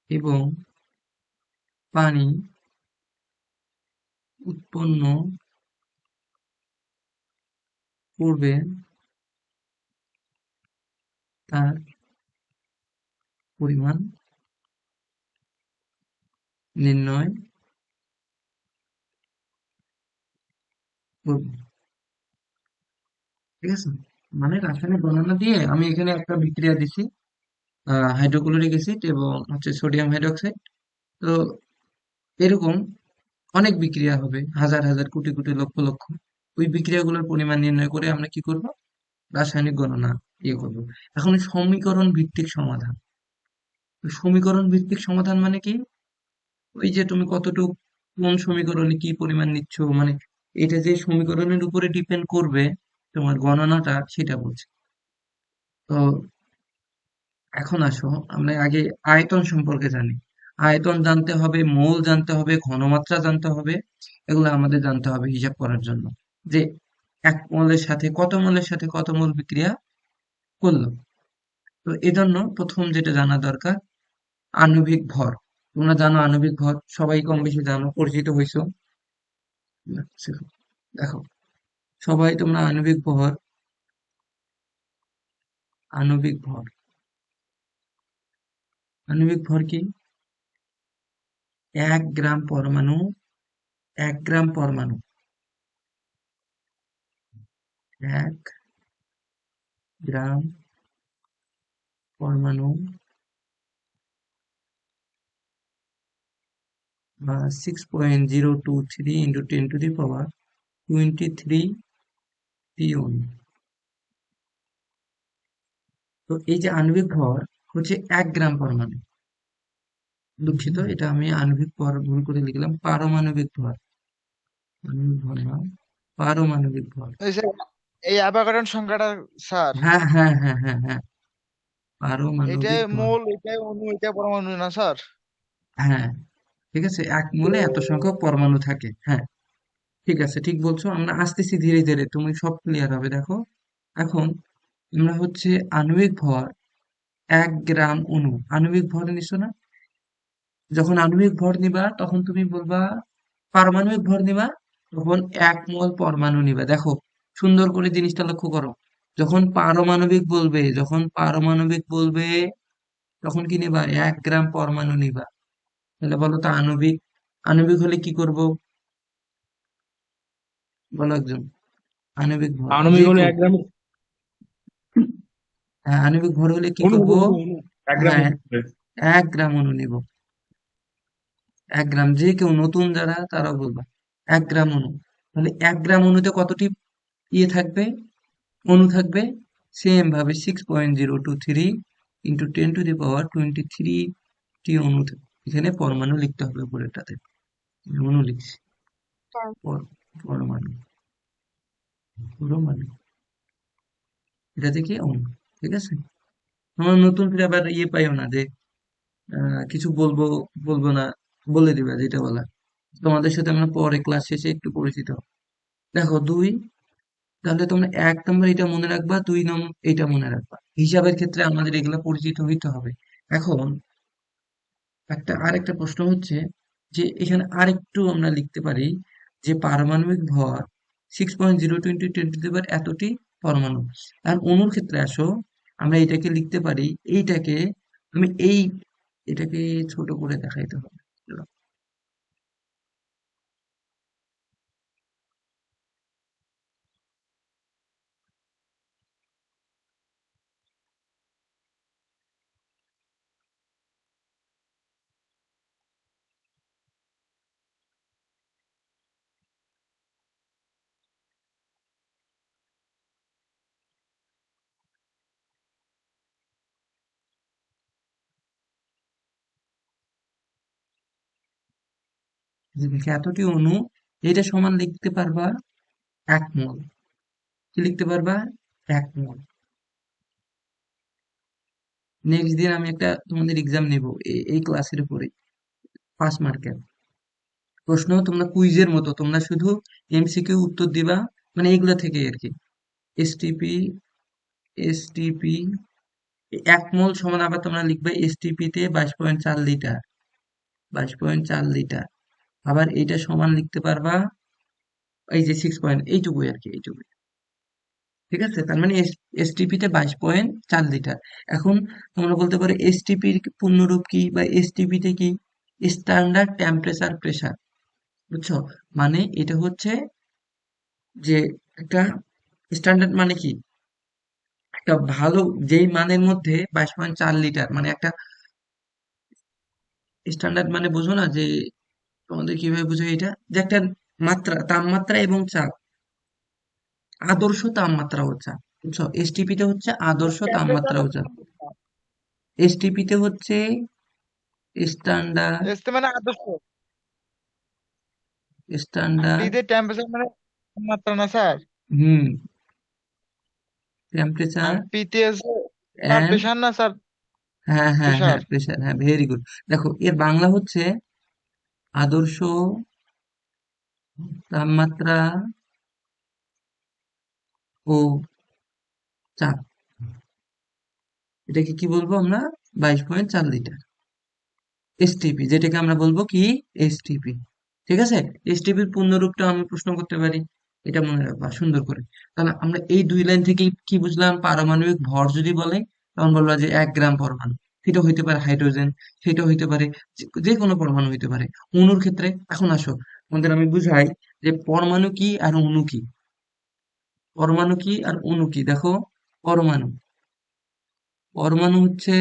এবং পানি উৎপন্ন করবে তার পরিমাণ নির্ণয় করব। ঠিক আছে, মানে রাসায়নিক গণনা দিয়ে আমি এখানে একটা বিক্রিয়া দিছি, হাইড্রোক্লোরিক অ্যাসিড এবং হচ্ছে সোডিয়াম হাইড্রোক্সাইড। তো এরকম অনেক বিক্রিয়া হবে, হাজার হাজার কোটি কোটি লক্ষ লক্ষ। ওই বিক্রিয়াগুলোর পরিমাণ নির্ণয় করে আমরা কি করব, রাসায়নিক গণনা করব। এখন সমীকরণ ভিত্তিক সমাধান। তো সমীকরণ ভিত্তিক সমাধান মানে কি, ওই যে তুমি কতটুকু কোন সমীকরণে কি পরিমাণ নিচ্ছ, মানে এটা যে সমীকরণের উপরে ডিপেন্ড করবে তোমার গণনাটা, সেটা বলছে। তো এখন আসো আমরা আগে আয়তন সম্পর্কে জানি। আয়তন জানতে হবে, মোল জানতে হবে, ঘনমাত্রা জানতে হবে। এগুলো আমাদের জানতে হবে হিসাব করার জন্য, যে এক মোলের সাথে কত মোল বিক্রিয়া করলো। তো এজন্য প্রথম যেটা জানা দরকার, আণবিক ভর। তোমরা জানো আণবিক ভর, সবাই কম বেশি জানো, পরিচিত হইছো। দেখো, সবাই তোমরা আণবিক ভর আণবিক ভর কি? 1 গ্রাম পরমাণু 1 গ্রাম পরমাণু বা 6.023 × 10⁻23 পিওন। তো এই যে আণবিক ভর হচ্ছে 1 গ্রাম পরমাণু। দুঃখিত, এটা আমি আণবিক ভর ভুল করে লিখলাম, পারমাণবিক ভর। আণবিক ভর না, পারমাণবিক ভর। এই যে এই অ্যাভোগাড্রো সংখ্যাটা স্যার, হ্যাঁ হ্যাঁ হ্যাঁ হ্যাঁ হ্যাঁ, এটাই পারমাণবিক ভর। মোল, এটাই অণু, এটাই পরমাণু না স্যার? হ্যাঁ, ঠিক আছে, এক মোলে এত সংখ্যক পরমাণু থাকে। হ্যাঁ, ঠিক আছে, ঠিক বলছো। আমরা আসতেছি ধীরে ধীরে, তুমি সব ক্লিয়ার হবে, দেখো। এখন আমরা হচ্ছে আণবিক ভর, 1 গ্রাম আণবিক ভর নিছো না? যখন আণবিক ভর নিবা তখন তুমি বলবা, পারমাণবিক ভর নিবা তখন 1 মোল পরমাণু নিবা। দেখো, সুন্দর করে জিনিসটা লক্ষ্য করো। যখন পারমাণবিক বলবে তখন কি নিবা, 1 গ্রাম পরমাণু নিবা। তাহলে বলো তো আণবিক, আণবিক হলে কি করব, বলো একজন। আণবিক ভর যে আণবিক হলো কেউ, 1 গ্রাম। হ্যাঁ, আণবিক ভর হলে কি অনু করব? হবো, অনু 1 গ্রাম হ্যাঁ, অনু হবে। 1 গ্রাম অণু নিব। 1 গ্রাম, যে কেউ নতুন যারা তারা বলবা 1 গ্রাম অণু। তাহলে 1 গ্রাম অণুতে কতটি থাকবে, অণু থাকবে? সেম ভাবে 6.023 × 10⁻23 টি অণু এখানে পরমাণু লিখতে হবে উপরেরটাতে। অণু লিখছি, পরমাণু, পরমাণু, এটাতে কি অণু। ঠিক আছে, তোমরা নতুন করে আবার পাইও না যে কিছু বলবো বলবো না, বলে দিবা যেটা বলা। তোমাদের সাথে আমরা পরে ক্লাস শেষে একটু পরিচিত হবো। দেখো 2, তাহলে তোমরা 1 নম্বর এটা মনে রাখবা, 2 নম্বর এটা মনে রাখবা। হিসাবের ক্ষেত্রে আমাদের এগুলা পরিচিত হইতে হবে। এখন আরেকটা প্রশ্ন হচ্ছে যে এখানে আরেকটু আমরা লিখতে পারি যে পারমাণবিক ভর 6.020 × 10⁻³ এতটি পরমাণু। আর অণুর ক্ষেত্রে আসো, আমরা এটাকে লিখতে পারি, এইটাকে আমি এটাকে ছোট করে দেখাইতে হবে। যে দেখে এতটি অণু, এটা সমান লিখতে পারবা 1 মোল। কি লিখতে পারবা? 1 মোল। নেক্সট দিন আমি একটা তোমাদের এক্সাম নেব এই ক্লাসের উপরে, 5 মার্কের প্রশ্ন। তোমরা কুইজের মতো তোমরা শুধু এমসিকিউ উত্তর দিবা, মানে এগুলা থেকে আর কি। এসটিপি, এসটিপি এক মোল সমান আবার তোমরা লিখবে এসটিপি তে 22.4 লিটার, 22.4 লিটার। আবার এটা সমান লিখতে পারবা এই যে 6 পয়েন্ট, এইটুকুই আর কি, এইটুকুই। ঠিক আছে, তার মানে এসটিপি তে 22.4 লিটার। এখন তোমরা বলতে পারো এসটিপির পূর্ণরূপ কি বা এসটিপি তে কি? Standard temperature pressure. বুঝছো? মানে এটা হচ্ছে যে একটা স্ট্যান্ডার্ড মানে কি, একটা ভালো, যেই মানের মধ্যে 22.4 লিটার মানে একটা স্ট্যান্ডার্ড, মানে বোঝো না যে তোমাদের কিভাবে বোঝায় এটা, যে একটা মাত্রা, তাপমাত্রা এবং চাপ, আদর্শ তাপমাত্রা ও চাপ। বুঝছো? এসটিপি তে হচ্ছে আদর্শ টেম্পারেচার তাপমাত্রা ও চাপ, এসটিপি তে হচ্ছে স্ট্যান্ডার্ড, এসতে মানে আদর্শ, আর স্ট্যান্ডার্ড, টিতে টেম্পারেচার মানে তাপমাত্রা না স্যার। হুম, আর টেম্পারেচার পিতে আছে ব্লাড এন্ড, প্রেশার না স্যার? হ্যাঁ হ্যাঁ প্রেশার। হ্যাঁ, প্রেসার, হ্যাঁ, ভেরি গুড। দেখো এর বাংলা হচ্ছে আদর্শ তাপমাত্রা ও চাপ। এটাকে কি বলবো আমরা? 22.4 লিটার এসটিপি, যেটাকে আমরা বলবো কি? এসটিপি। ঠিক আছে, এসটিপির পূর্ণরূপটা আমি প্রশ্ন করতে পারি, এটা মনে রাখবা সুন্দর করে। তাহলে আমরা এই দুই লাইন থেকে কি বুঝলাম? পারমাণবিক ভর যদি বলে, তখন বলবা যে 1 গ্রাম পরমাণু। সেটা হইতে পারে হাইড্রোজেন, সেটা হইতে পারে যে কোনো পরমাণু হইতে পারে। অণুর ক্ষেত্রে এখন আসো, আমাদের আমি বুঝাই যে পরমাণু কি আর অণু কি। পরমাণু কি আর অণু কি? দেখো, পরমাণু, পরমাণু হচ্ছে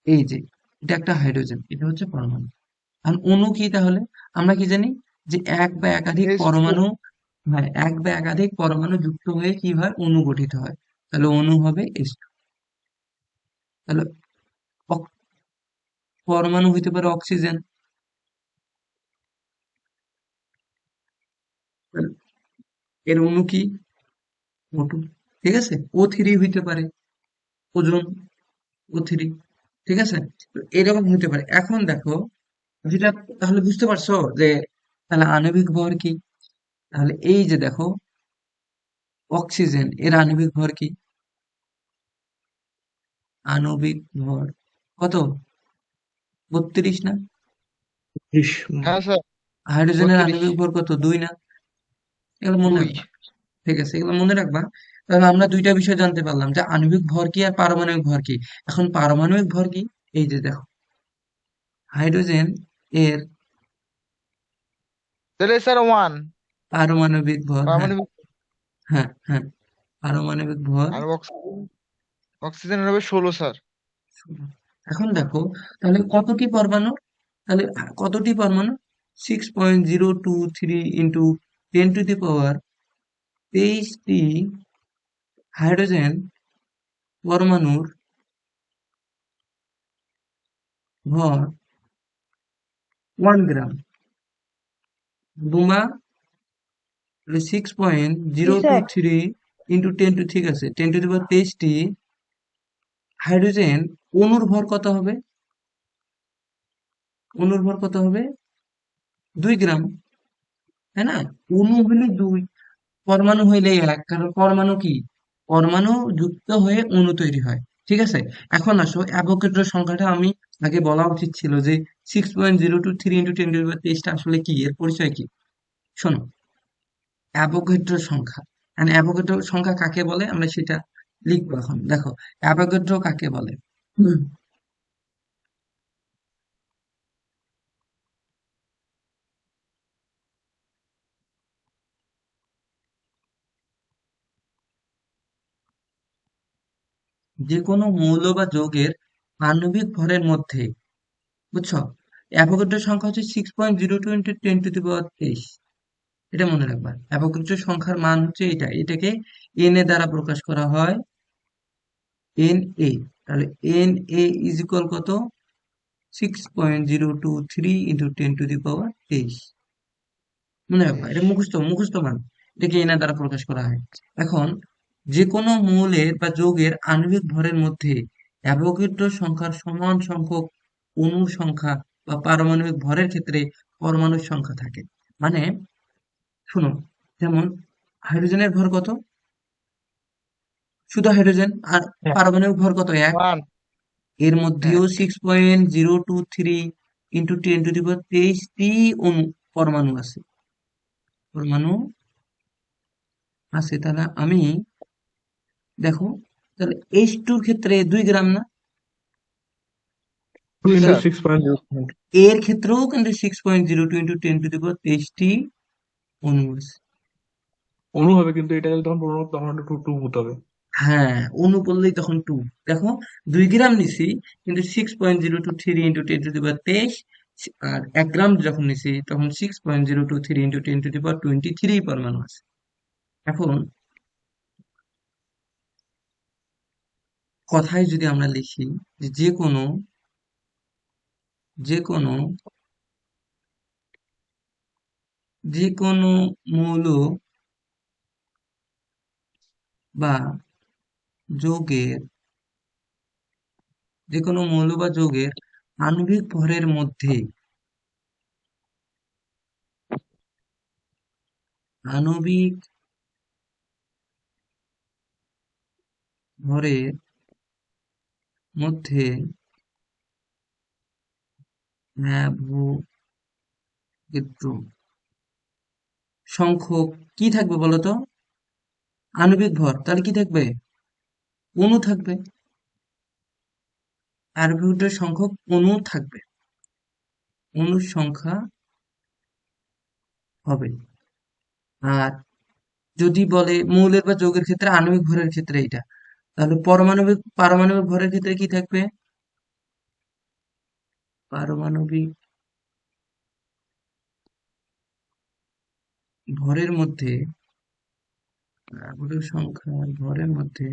এই যে, এটা একটা হাইড্রোজেন, এটা হচ্ছে পরমাণু। আর অণু কি তাহলে? আমরা কি জানি যে এক বা একাধিক এস টু। পরমাণু, হ্যাঁ, এক বা একাধিক পরমাণু যুক্ত হয়ে কি হয়? অণু গঠিত হয়। তাহলে অণু হবে H2। তাহলে অক- পরমাণু হইতে পারে অক্সিজেন, তাহলে এর অণু কি? O2। ঠিক আছে, O3 হইতে পারে, ওজোন, O3। ঠিক আছে, তো এরকম হইতে পারে। এখন দেখো, যেটা, তাহলে বুঝতে পারছো যে তাহলে আণবিক ভর কি? তাহলে এই যে দেখো, অক্সিজেন এর আণবিক ভর কি? আণবিক ভর কত? 32 না? হ্যাঁ স্যার। হাইড্রোজেনের 32। আণবিক ভর কত? 2 না? এগুলো মনে 2। রাখবা। ঠিক আছে, এগুলো মনে রাখবা। তাহলে আমরা দুইটা বিষয় জানতে পারলাম, যে আণবিক ভর কি আর পারমাণবিক ভর কি। এখন পারমাণবিক ভর কি? এই যে দেখো, হাইড্রোজেন এর তাহলে স্যার 1। পারমাণবিক ভর, হ্যাঁ পারমাণবিক। হ্যাঁ হ্যাঁ, পারমাণবিক ভর আর অক্সিজেন, অক্সিজেনের হবে 16 স্যার। 16। এখন দেখো, তাহলে কতটি পরমাণু? তাহলে কতটি পরমাণু? 6.023 ইন্টু 10⁻23টি হাইড্রোজেন পরমাণুর ভর 1 গ্রাম। বোমা সিক্স পয়েন্ট জি zero two sir. Three into ঠিক আছে, 10⁻23টি হাইড্রোজেন অণুর ভর কত হবে? অণুর ভর কত হবে? 2 গ্রাম, তাই না? অণু হলে দুই, পরমাণু হইলে এক, কারণ পরমাণু কি? পরমাণু যুক্ত হয়ে অণু তৈরি হয়। ঠিক আছে, এখন আসো অ্যাভোগাড্রো সংখ্যাটা আমি আগে বলা উচিত ছিল, যে 6.023 ইন্টু 10⁻23টা আসলে কি, এর পরিচয় কি? শোনো, অ্যাভোগাড্রো সংখ্যা, মানে অ্যাভোগাড্রো সংখ্যা কাকে বলে আমরা সেটা লিখবো এখন। দেখো, অ্যাভোগাড্রো কাকে বলে? হুম, যে কোনো মৌল বা যৌগের আণবিক ভরের মধ্যে, বুঝছো, অ্যাভোগাড্রো সংখ্যা হচ্ছে 6.02 ইন্টু 10⁻23। এটা মনে রাখবা, অ্যাভোগাড্রো সংখ্যার মান হচ্ছে এটা, এটাকে এন এ দ্বারা প্রকাশ করা হয়, এন এ। তাহলে এন এ ইজ ইকুয়াল কত? 6.023 ইন্টু 10⁻23। মনে রাখবা, এটা মুখস্থ, মুখস্থ মান। এটাকে এন এর দ্বারা প্রকাশ করা হয়। এখন যে কোনো মৌলের বা যৌগের আণবিক ভরের মধ্যে অ্যাভোগাড্রো সংখ্যার সমান সংখ্যক অণুর সংখ্যা বা পারমাণবিক ভরের ক্ষেত্রে পরমাণুর সংখ্যা থাকে। মানে শুনো, যেমন হাইড্রোজেনের ভর কত? শুধু হাইড্রোজেন, আর হ্যাঁ, পারমাণবিক ভর কত? এক। 1 এর মধ্যেও 6.023 ইন্টু 10⁻23টি পরমাণু আছে। পরমাণু আছে, তাহলে আমি দেখো, তাহলে H2 ক্ষেত্রে 2 গ্রাম না? 2 জি ইন্টু স্যার। 6.0. এর ক্ষেত্রেও কিন্তু 6.02 ইন্টু 10⁻23টি অণু আছে। অণু হবে, কিন্তু এটা যদি তখন পূর্ণ তখন একটা 2 হতে হবে। হ্যাঁ, অণু বললেই তখন টু। দেখো, 2 গ্রাম নিছি, কিন্তু 6.023 ইন্টু 10⁻23, আর 1 গ্রাম যখন নিছি তখন 6.023 ইন্টু 10⁻23 পরমাণু আছে। এখন কথায় যদি আমরা লিখি যে যে কোনো যে কোনো মৌল বা যৌগের যে কোনো মৌল বা যৌগের আণবিক ভরের মধ্যে আণবিক ভরের মধ্যে অ্যাভোগাড্রো সংখ্যক কি থাকবে বলতো? আণবিক ভর, তাহলে কি থাকবে? অণু থাকবে। অ্যাভোগাড্রো সংখ্যক অণু থাকবে, অণুর সংখ্যা হবে। আর যদি বলে মৌলের বা যৌগের ক্ষেত্রে আণবিক ভরের ক্ষেত্রে এটা, তাহলে পারমাণবিক ভরের ক্ষেত্রে কি থাকবে? পারমাণবিক ভরের মধ্যে অ্যাভোগাড্রো সংখ্যার ভরের মধ্যে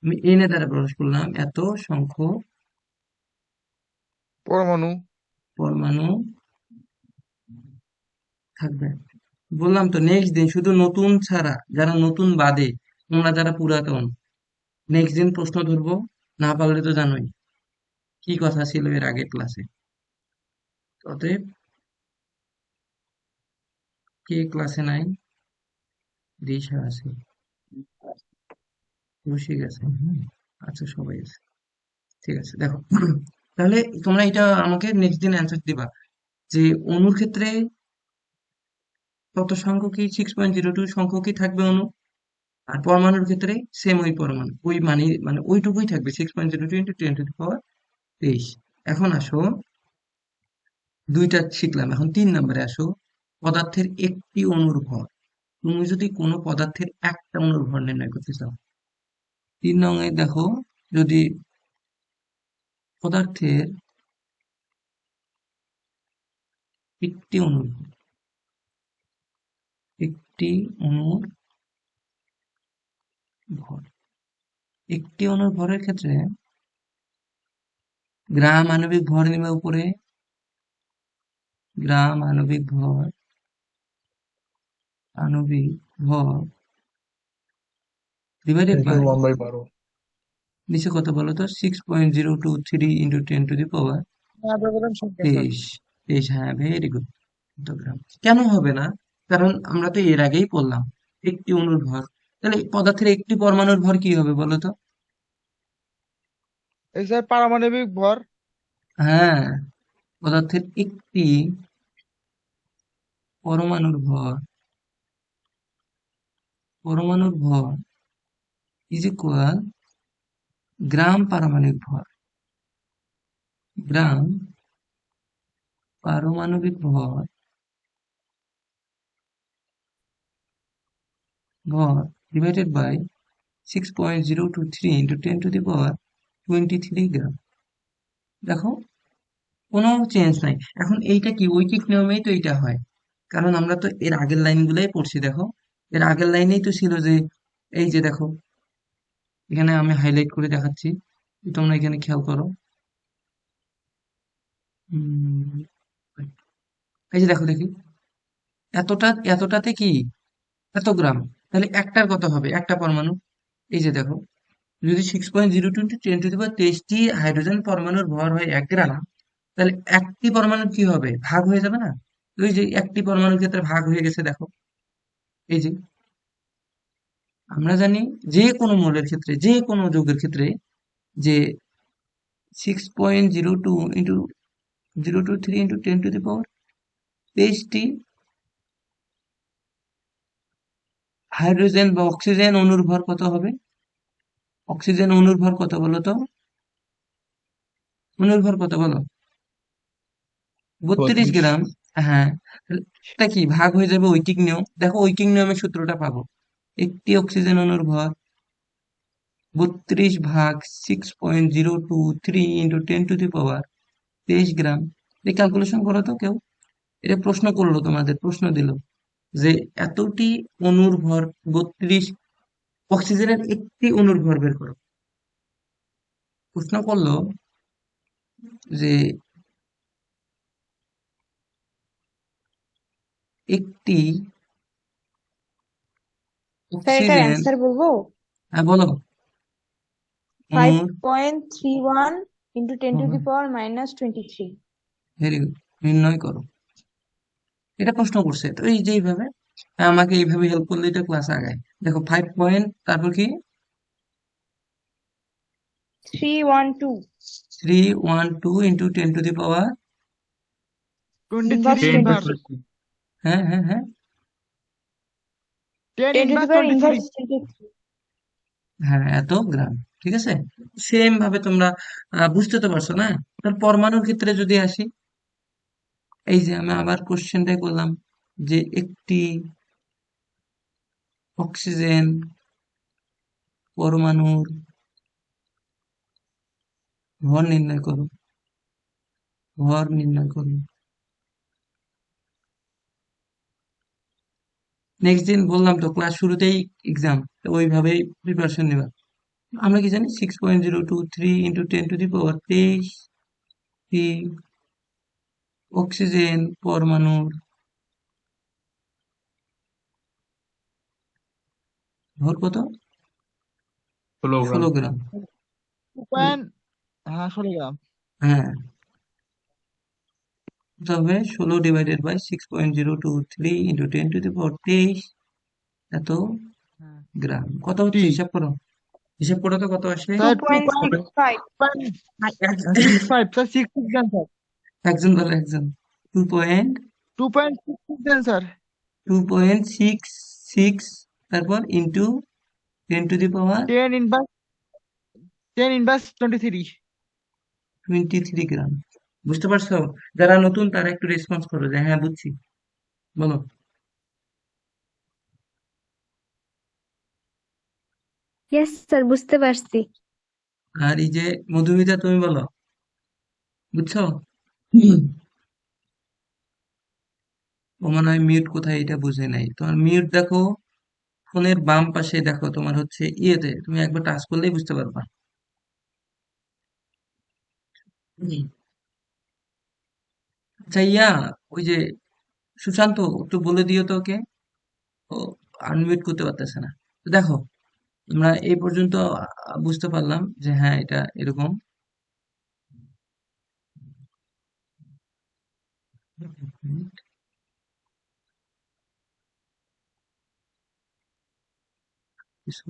আমি এনে দ্বারা প্রকাশ করলাম, এত সংখ্যক পরমাণু। পরমাণু থাকবে। বললাম তো, নেক্সট দিন শুধু নতুন ছাড়া, যারা নতুন বাদে, তোমরা যারা পুরাতন, নেক্সট দিন প্রশ্ন ধরবো। না পারলে তো জানোই কি কথা ছিল এর আগের ক্লাসে। অতএব কে ক্লাসে নাই? দিশা আছে, কৌশিক আছে, আচ্ছা সবাই আছে। ঠিক আছে, দেখো। তাহলে তোমরা এটা আমাকে নেক্সট দিন অ্যান্সার দিবা যে অণুর ক্ষেত্রে কত সংখ্যকই 6.02 সংখ্যকই থাকবে অণু, আর পরমাণুর ক্ষেত্রে সেম ওই পরমাণু, ওই মানে ওইটুকুই থাকবে, 6.02 ইন্টু 10⁻23। এখন আসো, দুইটা শিখলাম, এখন 3 নম্বরে আসো। পদার্থের একটি অণুর ভর। তুমি যদি কোনো পদার্থের একটা অণুর ভর নির্ণয় করতে চাও, 3 নং দেখো, যদি পদার্থের একটি অণুর একটি অণুর ভর, একটি অণুর ভরের ক্ষেত্রে গ্রাম আণবিক ভর নিবে উপরে, গ্রাম আণবিক ভর ডিভাইডেড ইন্টু বাই 1/12। নিচে কত বলো তো? 6.023 ইন্টু 10⁻23। হাইড্রোজেন সংখ্যা স্যার। 23, হ্যাঁ, ভেরি গুড। গ্রাম কেন হবে না? কারণ আমরা তো এর আগেই পড়লাম একটি অণুর ভর। তাহলে পদার্থের একটি পরমাণুর ভর কি হবে বলো তো? এই স্যার পারমাণবিক ভর। হ্যাঁ, পদার্থের একটি পরমাণুর ভর, পরমাণুর ভর ইজ ইকুয়াল গ্রাম পারমাণবিক ভর। গ্রাম পারমাণবিক ভর ডিভাইডেড বাই 6.023 ইন্টু 10⁻23 গ্রাম। দেখো, কোনো চেঞ্জ নাই। এখন এইটা কি ঐকিক নিয়মেই তো এটা হয়, কারণ আমরা তো এর আগের লাইনগুলাই পড়ছি। দেখো, এর আগের লাইনেই তো ছিল যে, এই যে দেখো, এখানে আমি হাইলাইট করে দেখাচ্ছি, তোমরা এখানে খেয়াল করো। উম, এই যে দেখো, দেখি, এতটাতে কি এত গ্রাম, তাহলে একটার কত হবে? একটা পরমাণু, এই যে দেখো, যদি 6.0 × 10⁻23টি হাইড্রোজেন পরমাণুর ভর হয় 1 গ্রাম, তাহলে একটি পরমাণুর কি হবে? ভাগ হয়ে যাবে না? ওই যে একটি পরমাণুর ক্ষেত্রে ভাগ হয়ে গেছে দেখো, এই যে আমরা জানি যে কোনো মৌলের ক্ষেত্রে, যে কোনো যৌগের ক্ষেত্রে যে 6.02 ইন্টু 023 ইন্টু 10⁻³ তেইশটি হাইড্রোজেন বা অক্সিজেন অণুর ভর কত হবে? অক্সিজেন অণুর ভর কত বলো তো? অণুর ভর কত বলো? 32 32। গ্রাম। হ্যাঁ, তাহলে এটা কি ভাগ হয়ে যাবে ঐকিক নিয়ম। দেখো ঐকিক নিয়মের সূত্রটা পাবো, একটি অক্সিজেন অণুর ভর 32/6.023 ইন্টু 10⁻23 গ্রাম। এই ক্যালকুলেশন করো তো কেউ, এটা প্রশ্ন করলো, তোমাদের প্রশ্ন দিল যে এতটি অণুর ভর 32, অক্সিজেনের একটি অণুর ভর বের করো। প্রশ্ন করলো যে একটি স্যার এটার অক্সিজেন, অ্যান্সার বলবো? হ্যাঁ বলো, ফাইভ অণুর, point three one into ten two the power minus 23। Very good, নির্ণয় করো। এটা প্রশ্ন করছে, তো এই যে এইভাবে আমাকে এইভাবে হেল্প করলে এটা ক্লাস আগায়। দেখো 5 তারপর কি 312 312 ইন্টু 10⁻, 23 ইনভার্স 10 ইনভার্স 23। 23। হ্যাঁ হ্যাঁ হ্যাঁ 10 ten to the inverse power 23। Inverse 23। হ্যাঁ, এত গ্রাম। ঠিক আছে, সেম ভাবে তোমরা বুঝতে তো পারছো না? তার পরমাণুর ক্ষেত্রে যদি আসি, এই যে আমি আবার কোশ্চেনটাই করলাম যে একটি অক্সিজেন পরমাণুর ভর নির্ণয় করো, ভর নির্ণয় করো। নেক্সট দিন বললাম তো ক্লাস শুরুতেই এক্সাম, তো ওইভাবেই প্রিপারেশন নেবা। আমরা কি জানি 6.023 ইন্টু 10⁻23 অক্সিজেন পরমাণুর ভর কত? 16 গ্রাম। 16 গ্রাম। 16 গ্রাম। হ্যাঁ, তবে 16 / 6.023 ইন্টু 10⁻23 এত হ্যাঁ। গ্রাম। কত টি হচ্ছে হিসাব করো, হিসাব করো তো কত আসে। Two sir point six five 2.65 sir 6 দেন স্যার। একজন বলো, একজন। 2.66 দেন স্যার। 2.66, তারপর ইন্টু 10⁻23। 10 inverse 10 inverse 23। 23 গ্রাম। বুঝতে পারছো? যারা নতুন তারা একটু রেসপন্স করো যে হ্যাঁ বুঝছি, বলো। ইয়েস স্যার, বুঝতে পারছি। আর এই যে মধুমিতা, তুমি বলো, বুঝছো? হুম। ও মনে হয় মিউট কোথায় এটা বুঝে নাই। তোমার মিউট দেখো, ফোনের বাম পাশে দেখো, তোমার হচ্ছে ইয়েতে, তুমি একবার টাচ করলেই বুঝতে পারবা। হুম। আচ্ছা ইয়া, ওই যে সুশান্ত, একটু বলে দিও তো ওকে, ও আনমিউট করতে পারতেছে না। তো দেখো আমরা এই পর্যন্ত বুঝতে পারলাম যে হ্যাঁ এটা এরকম। কিছু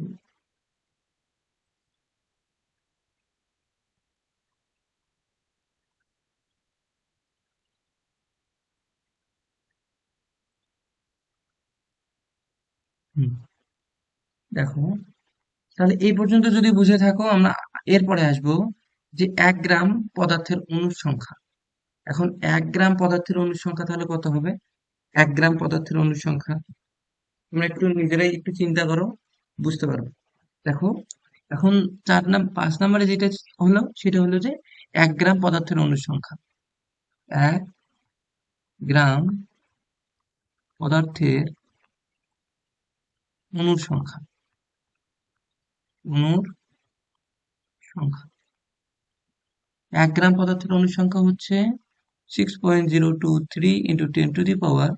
হুম, দেখো তাহলে এই পর্যন্ত যদি বুঝে থাকো, আমরা এরপরে আসবো যে 1 গ্রাম পদার্থের অণুর সংখ্যা। এখন 1 গ্রাম পদার্থের অণুর সংখ্যা তাহলে কত হবে? 1 গ্রাম পদার্থের অণুর সংখ্যা তোমরা একটু নিজেরাই একটু চিন্তা করো, বুঝতে পারো। দেখো এখন 5 নম্বরে যেটা হলো সেটা হলো যে 1 গ্রাম পদার্থের অণুর সংখ্যা। 1 গ্রাম পদার্থের অণুর সংখ্যা, অণুর সংখ্যা। 1 গ্রাম পদার্থের অণুর সংখ্যা হচ্ছে 6.023 ইন্টু 10⁻23।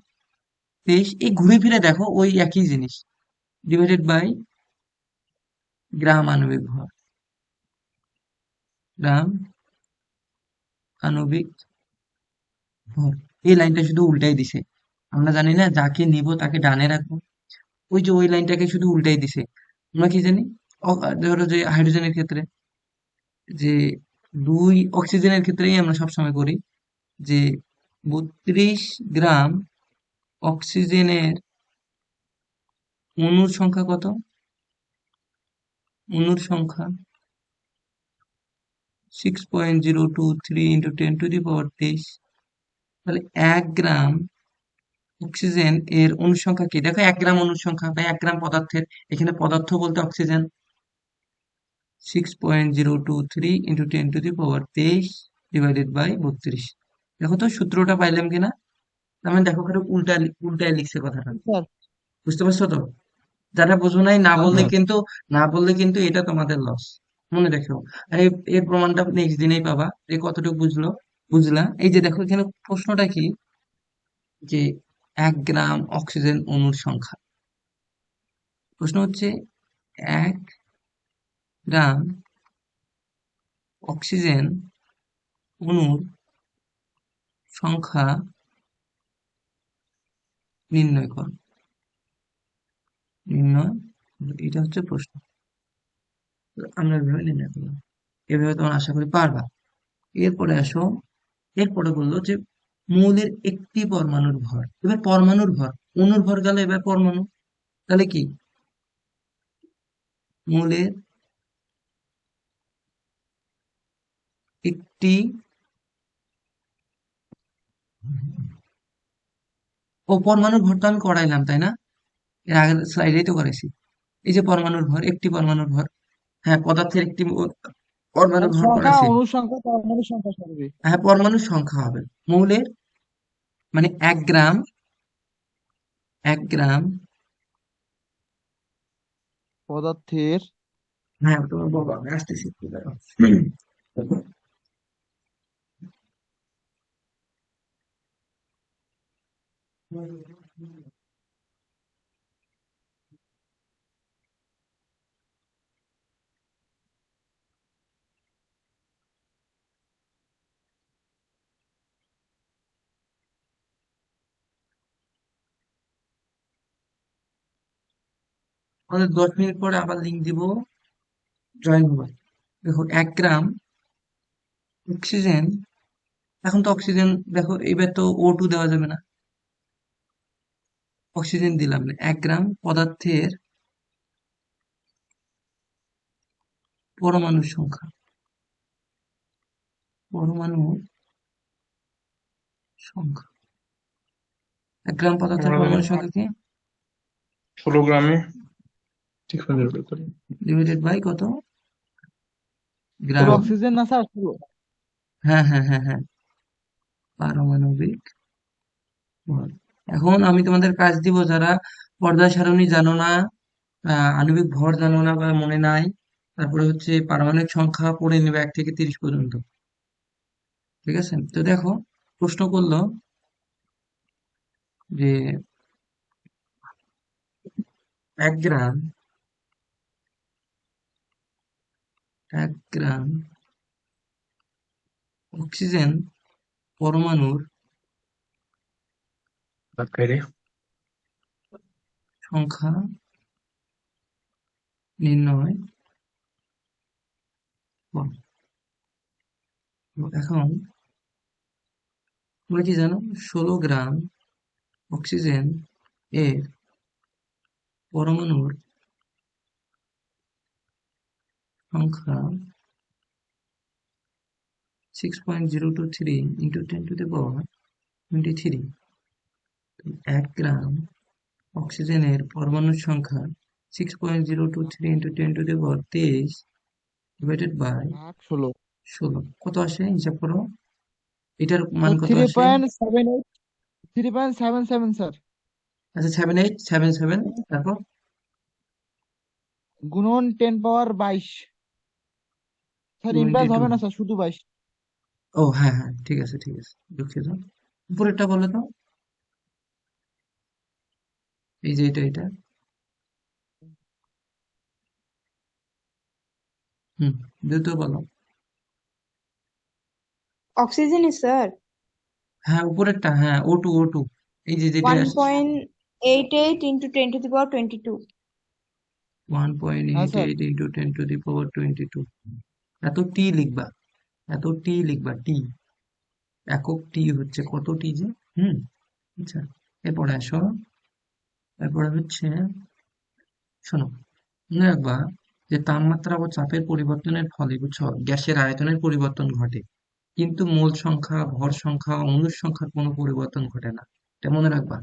এই ঘুরে ফিরে দেখো ওই একই জিনিস, ডিভাইডেড বাই গ্রাম আণবিক ভর, গ্রাম আণবিক ভর। এই লাইনটা শুধু উল্টাই দিছে। আমরা জানি না যাকে নিব তাকে ডানে রাখবো, ওই যে ওই লাইনটাকে শুধু উল্টাই দিছে। আমরা কি জানি, ধরো যে হাইড্রোজেনের ক্ষেত্রে যে 2 অক্সিজেনের ক্ষেত্রেই আমরা সবসময় করি যে 32 গ্রাম অক্সিজেনের অণুর সংখ্যা কত? অণুর সংখ্যা 6.023 × 10⁻23। তাহলে 1 গ্রাম অক্সিজেন এর অণুর সংখ্যা কি? দেখো 1 গ্রাম অণুর সংখ্যা বা 1 গ্রাম পদার্থের, এখানে পদার্থ বলতে অক্সিজেন। 6.023 × 10⁻23 দেখো তো সূত্রটা পাইলাম কিনা। তার মানে দেখো খালি উল্টায় লিখছে কথাটা। স্যার বুঝতে পারছো তো? যারা বোঝো নাই, না বললে হুম। কিন্তু, না বললে কিন্তু এটা তোমাদের লস, মনে রেখো। আর এর প্রমাণটা নেক্সট দিনেই পাবা যে কতটুকু বুঝলা। এই যে দেখো এখানে প্রশ্নটা কি, যে 1 গ্রাম অক্সিজেন অণুর সংখ্যা। প্রশ্ন হচ্ছে 1 গ্রাম অক্সিজেন অণুর সংখ্যা নির্ণয় করো। নির্ণয়, এটা হচ্ছে প্রশ্ন। আমরা এভাবে নির্ণয় করলাম, এভাবে তোমরা আশা করি পারবা। এরপরে আসো, এরপরে বললো যে মৌলের একটি পরমাণুর ভর। এবার পরমাণুর ভর, অণুর ভর গেল, এবার পরমাণু। তাহলে কি, মৌলের একটি, ও পরমাণুর ভর তো আমি করাইলাম তাই না, এর আগের স্লাইডেই তো করাইছি। এই যে পরমাণুর ভর, একটি পরমাণুর ভর, হ্যাঁ পদার্থের একটি পরমাণুর ভর সংখ্যা করাইছি। অণুর সংখ্যা পরমাণুর সংখ্যা সরবে। হ্যাঁ পরমাণুর সংখ্যা হবে মৌলের, মানে 1 গ্রাম, 1 গ্রাম, পদার্থের হ্যাঁ তোমার বাবা আমি আসতেছি একটু দাঁড়াও। আমাদের 10 মিনিট পরে আবার লিঙ্ক দিব, জয়েন হবে। দেখো 1 গ্রাম অক্সিজেন, এখন তো অক্সিজেন দেখো, এবার তো O2 দেওয়া যাবে না, অক্সিজেন দিলাম না। 1 গ্রাম পদার্থের পরমাণুর সংখ্যা, পরমাণুর সংখ্যা, 1 গ্রাম পদার্থের আমরা জানি পরমাণুর সংখ্যা কি? 16 গ্রামে 6.023। ডিভাইডেড বাই কত? ষোলো গ্রাম। অক্সিজেন না স্যার 16? হ্যাঁ হ্যাঁ হ্যাঁ হ্যাঁ, পারমাণবিক ভর। এখন আমি তোমাদের কাজ দিব, যারা পর্দা সারণী জানো না, আণবিক ভর জানো না বা মনে নাই, তারপরে হচ্ছে পারমাণবিক সংখ্যা পড়ে নেবে 1 থেকে 30 পর্যন্ত। ঠিক আছে, তো দেখো প্রশ্ন করলো যে 1 গ্রাম, 1 গ্রাম অক্সিজেন পরমাণুর ধাক্কায় রে। সংখ্যা নির্ণয় করো। তো এখন তোমরা কি জানো, 16 গ্রাম অক্সিজেন এর পরমাণুর সংখ্যা 6.023 × 10⁻23। 1 গ্রাম অক্সিজেনের পরমাণুর সংখ্যা 6.023 × 10⁻23 ডিভাইডেড বাই 16 16 কত আসে হিসাব করো, এটার মান স্যার কত থ্রি আসে? Point seven eight 3.77 sir. আচ্ছা 7877, তারপর গুণন 10 পাওয়ার 22। Sir inverse 22। হবে না স্যার, শুধু 22। ও হ্যাঁ হ্যাঁ ঠিক আছে ঠিক আছে, দুঃখিত। উপরেরটা বলো তো, এই যে এটা হুম, দ্রুত বলো। Oxygen is sir. হ্যাঁ উপরেরটা, হ্যাঁ O2 এই যে যেটা আসছে 1.88 into 10 to the power 22. Sir 1.88 into 10 to the power 22। এত টি লিখবা, এত টি লিখবা, টি একক টি হচ্ছে কত টি যে। হুম। আচ্ছা, এরপরে আসো, এরপরে হচ্ছে শোনো, মনে রাখবা যে তাপমাত্রা ও চাপের পরিবর্তনের ফলে বুঝছো গ্যাসের আয়তনের পরিবর্তন ঘটে, কিন্তু মোল সংখ্যা, ভর সংখ্যা, অণুর সংখ্যার কোনো পরিবর্তন ঘটে না। এটা মনে রাখবা,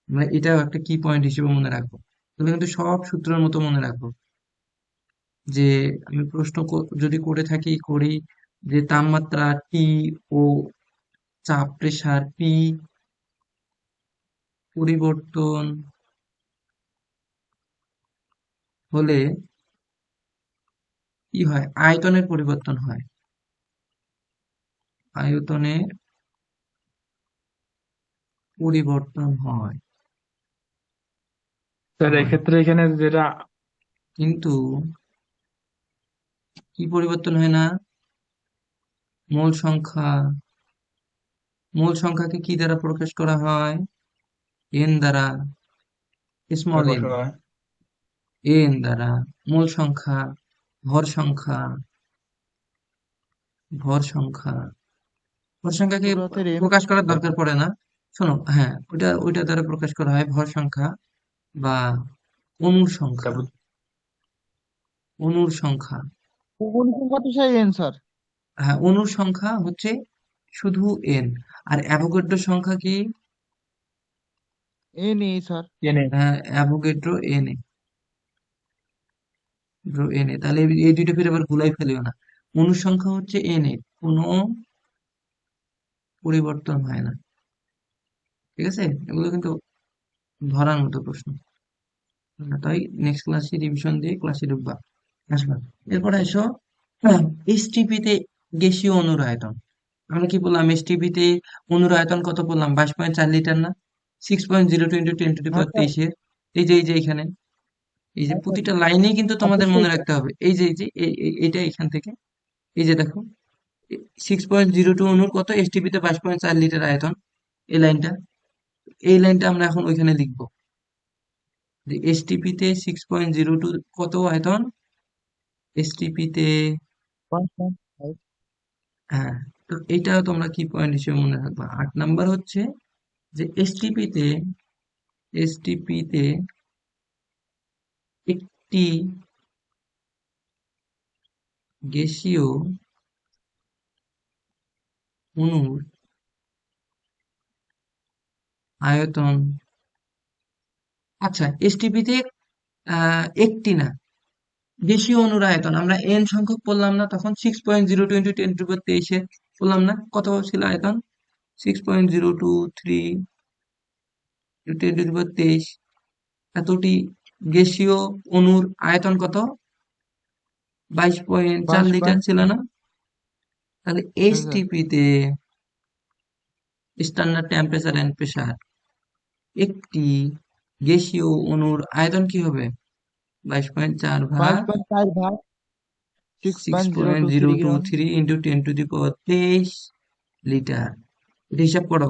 মানে এটাও একটা কি পয়েন্ট হিসেবে মনে রাখবো। তুমি কিন্তু সব সূত্রের মতো মনে রাখবো যে আমি প্রশ্ন যদি করে থাকি করি যে তাপমাত্রা টি ও চাপ প্রেসার পি পরিবর্তন হলে কি হয়, আয়তনের পরিবর্তন হয়, আয়তনের পরিবর্তন হয় স্যার হয় এক্ষেত্রে এখানে যেটা কিন্তু কি পরিবর্তন হয় না, মোল সংখ্যা, মোল সংখ্যাকে কি দ্বারা প্রকাশ করা হয়, এন দ্বারা, স্মল প্রকাশ এন, করা হয়। এন দ্বারা মোল সংখ্যা, ভর সংখ্যা, ভর সংখ্যা, ভর সংখ্যাকে ছোট হাতের এম প্রকাশ করার দরকার পড়ে না। শোনো, হ্যাঁ ওইটা দ্বারা প্রকাশ করা হয় ভর সংখ্যা বা অণুর সংখ্যা, তারপর অণুর সংখ্যা। কোন সংখ্যা তো সেই এন স্যার। হ্যাঁ অণুর সংখ্যা হচ্ছে শুধু এন, আর অ্যাভোগাড্রোর সংখ্যা কি, এন এ স্যার। এনে Avogadro N A, N A, তাহলে এই দুইটা ফিরে আবার ভুলাই ফেলিও না। অণুর সংখ্যা হচ্ছে এন এ, কোনো পরিবর্তন হয় না। ঠিক আছে, এগুলো কিন্তু ধরার মতো প্রশ্ন। তাই নেক্সট ক্লাসে রিভিশন দিয়ে ক্লাসে ঢুকবা, আসবা। এরপরে এসো এসটিপি তে গ্যাসীয় অণুর আয়তন। আমরা কি বললাম, এসটিপি তে অণুর আয়তন কত বললাম, 22.4 লিটার না, 6.02 ইন্টু 10 টু দি পাওয়ার হ্যাঁ স্যার। 23 এই যে এখানে, এই যে হ্যাঁ স্যার, প্রতিটা লাইনেই কিন্তু তোমাদের অবশ্যই মনে স্যার। রাখতে হবে, এই যে এইটা এখান থেকে, এই যে দেখো 6.02 অণুর কত, এসটিপি তে 22.4 লিটার আয়তন, এই লাইনটা, এই লাইনটা আমরা এখন ওইখানে লিখবো যে এসটিপি তে 6.02 কত আয়তন, এসটিপি তে, 1.5। হ্যাঁ। তো এইটাও তোমরা কি পয়েন্ট হিসেবে মনে রাখবা। 8 নাম্বার হচ্ছে যে এসটিপি তে একটি গ্যাসীয় অণুর আয়তন, আচ্ছা এসটিপি তে একটি না, গ্যাসীয় অণুর আয়তন আমরা এন সংখ্যক পড়লাম না তখন, 6.02 ইন্টু 10 টু দি পাওয়ার 23 বললাম না, কত ছিল আয়তন, 6.023 ইন্টু 10 টু দি পাওয়ার 23, এতটি গ্যাসীয় অণুর আয়তন কত, 22.4 লিটার 22 ছিল না। তাহলে হ্যাঁ স্যার। এসটিপি তে স্ট্যান্ডার্ড টেম্পারেচার এন্ড প্রেসার, একটি গ্যাসীয় অণুর আয়তন কি হবে, 22.4 ভাগ 22.4 ভাগ six 6.023 point zero two gram. Three into 10 to the power 23 litre, এটা হিসাব করো।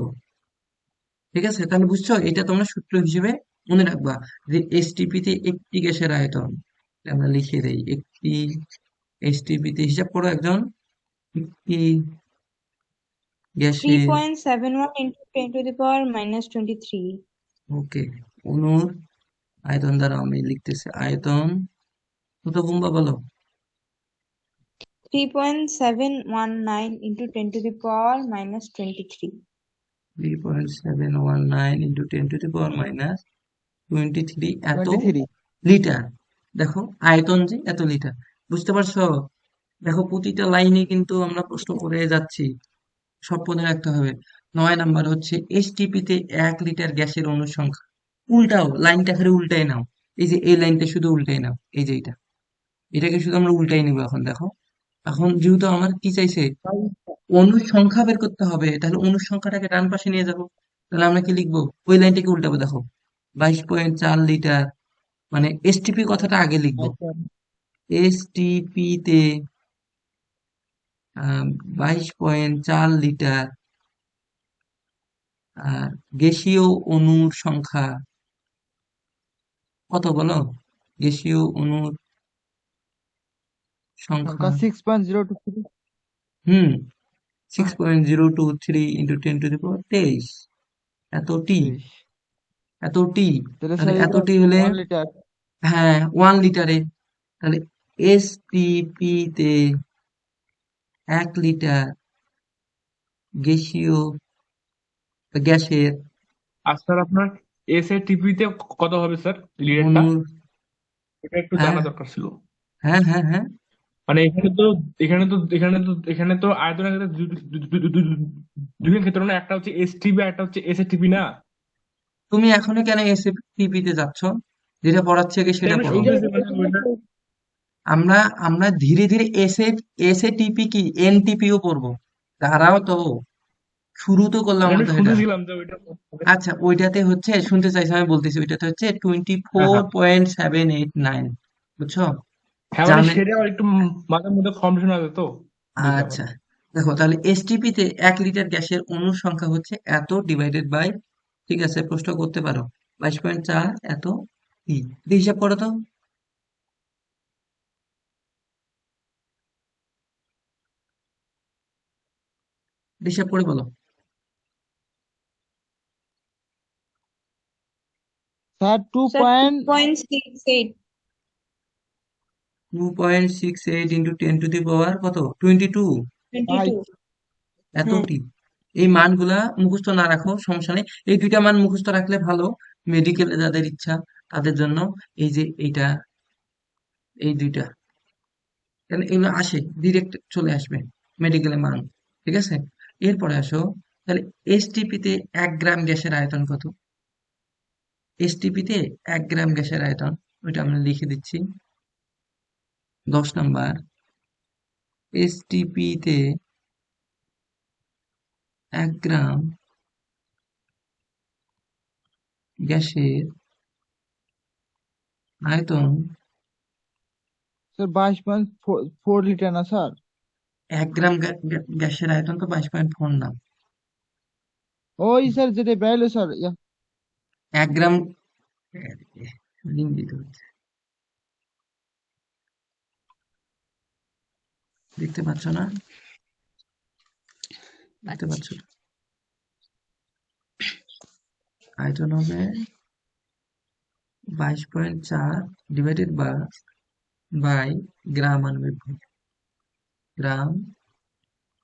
ঠিক আছে, তাহলে বুঝছো, এটা তোমরা সূত্র হিসেবে মনে রাখবা যে এসটিপি তে একটি গ্যাসের আয়তন, এটা আমরা লিখে দেই, একটি এসটিপি তে হিসাব করো একজন, একটি গ্যাসের, 3.71 into 10 to the power minus 23. ওকে, অণুর আয়তন দ্বারা আমি লিখতেছি, আয়তন কত বুম্বা বলো, 3.719 into 10 to the power minus 23. 3.719 into 10 to the power minus 23 এত 23। লিটার। দেখো আয়তন যে এত লিটার, বুঝতে পারছো। দেখো প্রতিটা লাইনে কিন্তু আমরা প্রশ্ন করে যাচ্ছি, সব মনে রাখতে হবে। 9 নাম্বার হচ্ছে এসটিপি তে 1 লিটার গ্যাসের অণুর সংখ্যা, উল্টাও লাইনটা খালি উল্টাই নাও, এই যে এই লাইনটা শুধু উল্টাই নাও, এই যে এটাকে শুধু আমরা উল্টাই নিব। এখন দেখো, এখন যেহেতু আমার কি চাইছে, অণুর সংখ্যা বের করতে হবে, তাহলে অণুর সংখ্যাটাকে ডান পাশে নিয়ে যাব, তাহলে আমরা কি লিখবো, ওই লাইনটাকে উল্টাবো। দেখো 22.4 লিটার, মানে এসটিপি কথাটা আগে লিখবো, আচ্ছা। এসটিপি তে 22.4 লিটার আর গ্যাসীয় অণুর সংখ্যা কত বলো? গ্যাসীয় অণুর সংখ্যা 6.023 হুম 6.023 ইন্টু 10⁻23 এত টি 23 এত টি তাহলে তাহলে স্যার এত এটা টি হলে 1 লিটার। হ্যাঁ 1 লিটারে তাহলে এসটিপি তে 1 লিটার গ্যাসীয় গ্যাসের আর স্যার আপনার এস এর টিপিতে কত হবে স্যার লিটারটা? অণুর এটা একটু হ্যাঁ জানা দরকার ছিল। হ্যাঁ হ্যাঁ হ্যাঁ মানে এখানে তো আয়তনের ক্ষেত্রে দুইটা ক্ষেত্র না, একটা হচ্ছে এস টিপি আর একটা হচ্ছে এস এর টিপি না। তুমি এখনো কেন এসটিপি তে যাচ্ছ? যেটা পড়াচ্ছে কি তাই সেটা আমি পড়ো। শুনতেছি মানে ওইটা। আমরা আমরা ধীরে ধীরে এসএটিপি কি এনটিপিও পড়বো। দাঁড়াও তো, শুরু তো করলাম মানে আমি মাত্র এটা। শুনতেছিলাম যে ওইটা হবে। আচ্ছা ওইটাতে হচ্ছে শুনতে চাইছো আমি বলতেছি, ওইটাতে হচ্ছে টোয়েন্টি হ্যাঁ ফোর হ্যাঁ পয়েন্ট সেভেন এইট নাইন বুঝছো? হ্যাঁ, মানে জানে সেটাও একটু মাঝে মধ্যে কনফিউশন আছে তো, বুঝলাম আর আচ্ছা কি। দেখো তাহলে এসটিপি তে 1 লিটার গ্যাসের অণুর সংখ্যা হচ্ছে এত ডিভাইডেড বাই, ঠিক আছে প্রশ্ন করতে পারো, 22.4 এত ই দিয়ে হিসাব করো তো, হিসাব করে বলো। Sir Sir, 2.68. 2.68 ইন্টু 10⁻² কত 22 2.5। 22. হ্যাঁ। এতটি। এই মানগুলা মুখস্থ না রাখো সমস্যা নেই, এই দুইটা মান মুখস্থ রাখলে ভালো, মেডিকেলে যাদের ইচ্ছা তাদের জন্য। এই যে এইটা, এই দুইটা, কারণ এগুলো আসে ডিরেক্ট চলে আসবে মেডিকেলের মান, ঠিক আছে? এরপরে আসো, তাহলে এসটিপি তে 1 গ্রাম গ্যাসের আয়তন কত? এসটিপি তে 1 গ্রাম গ্যাসের আয়তন, ওইটা আমরা লিখে দিচ্ছি 10 নাম্বার। এসটিপি তে 1 গ্রাম গ্যাসের আয়তন, স্যার 22.4 লিটার না স্যার? 1 গ্রাম গ্যাসের আয়তন তো 22.4 না, ওই স্যার যেটা বেরোলো স্যার 1 গ্রাম লিঙ্ক দিতে হচ্ছে, দেখতে পাচ্ছ না? দেখতে পাচ্ছ না? আয়তন হবে 22.4 ডিভাইডেড বাই গ্রাম আণবিক ভর, গ্রাম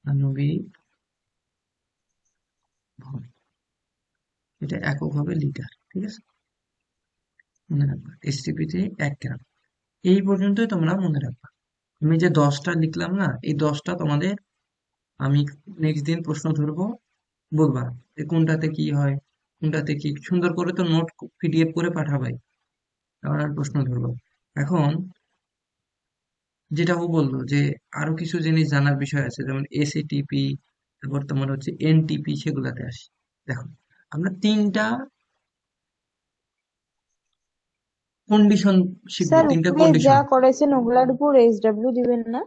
আণবিক ভর, এটা একক হবে লিটার, ঠিক আছে? মনে রাখবা এসটিপি তে 1 গ্রাম, এই পর্যন্তই তোমরা মনে রাখবা। আমি যে 10টা লিখলাম না, এই 10টা তোমাদের আমি নেক্সট দিন প্রশ্ন ধরবো, বলবা যে কোনটাতে কি হয়, কোনটাতে কি, সুন্দর করে তো নোট পিডিএফ করে পাঠাবাই, তারপর আর প্রশ্ন ধরবো। এখন যেটা ও বললো যে আরো কিছু জিনিস জানার বিষয় আছে, যেমন এসএটিপি, তারপর তোমার হচ্ছে এনটিপি, সেগুলাতে আসি। দেখো আমরা 3টা কন্ডিশন শিখবো, স্যার 3টা উপরে যা কন্ডিশন। করেছেন ওগুলার উপর SW দিবেন না?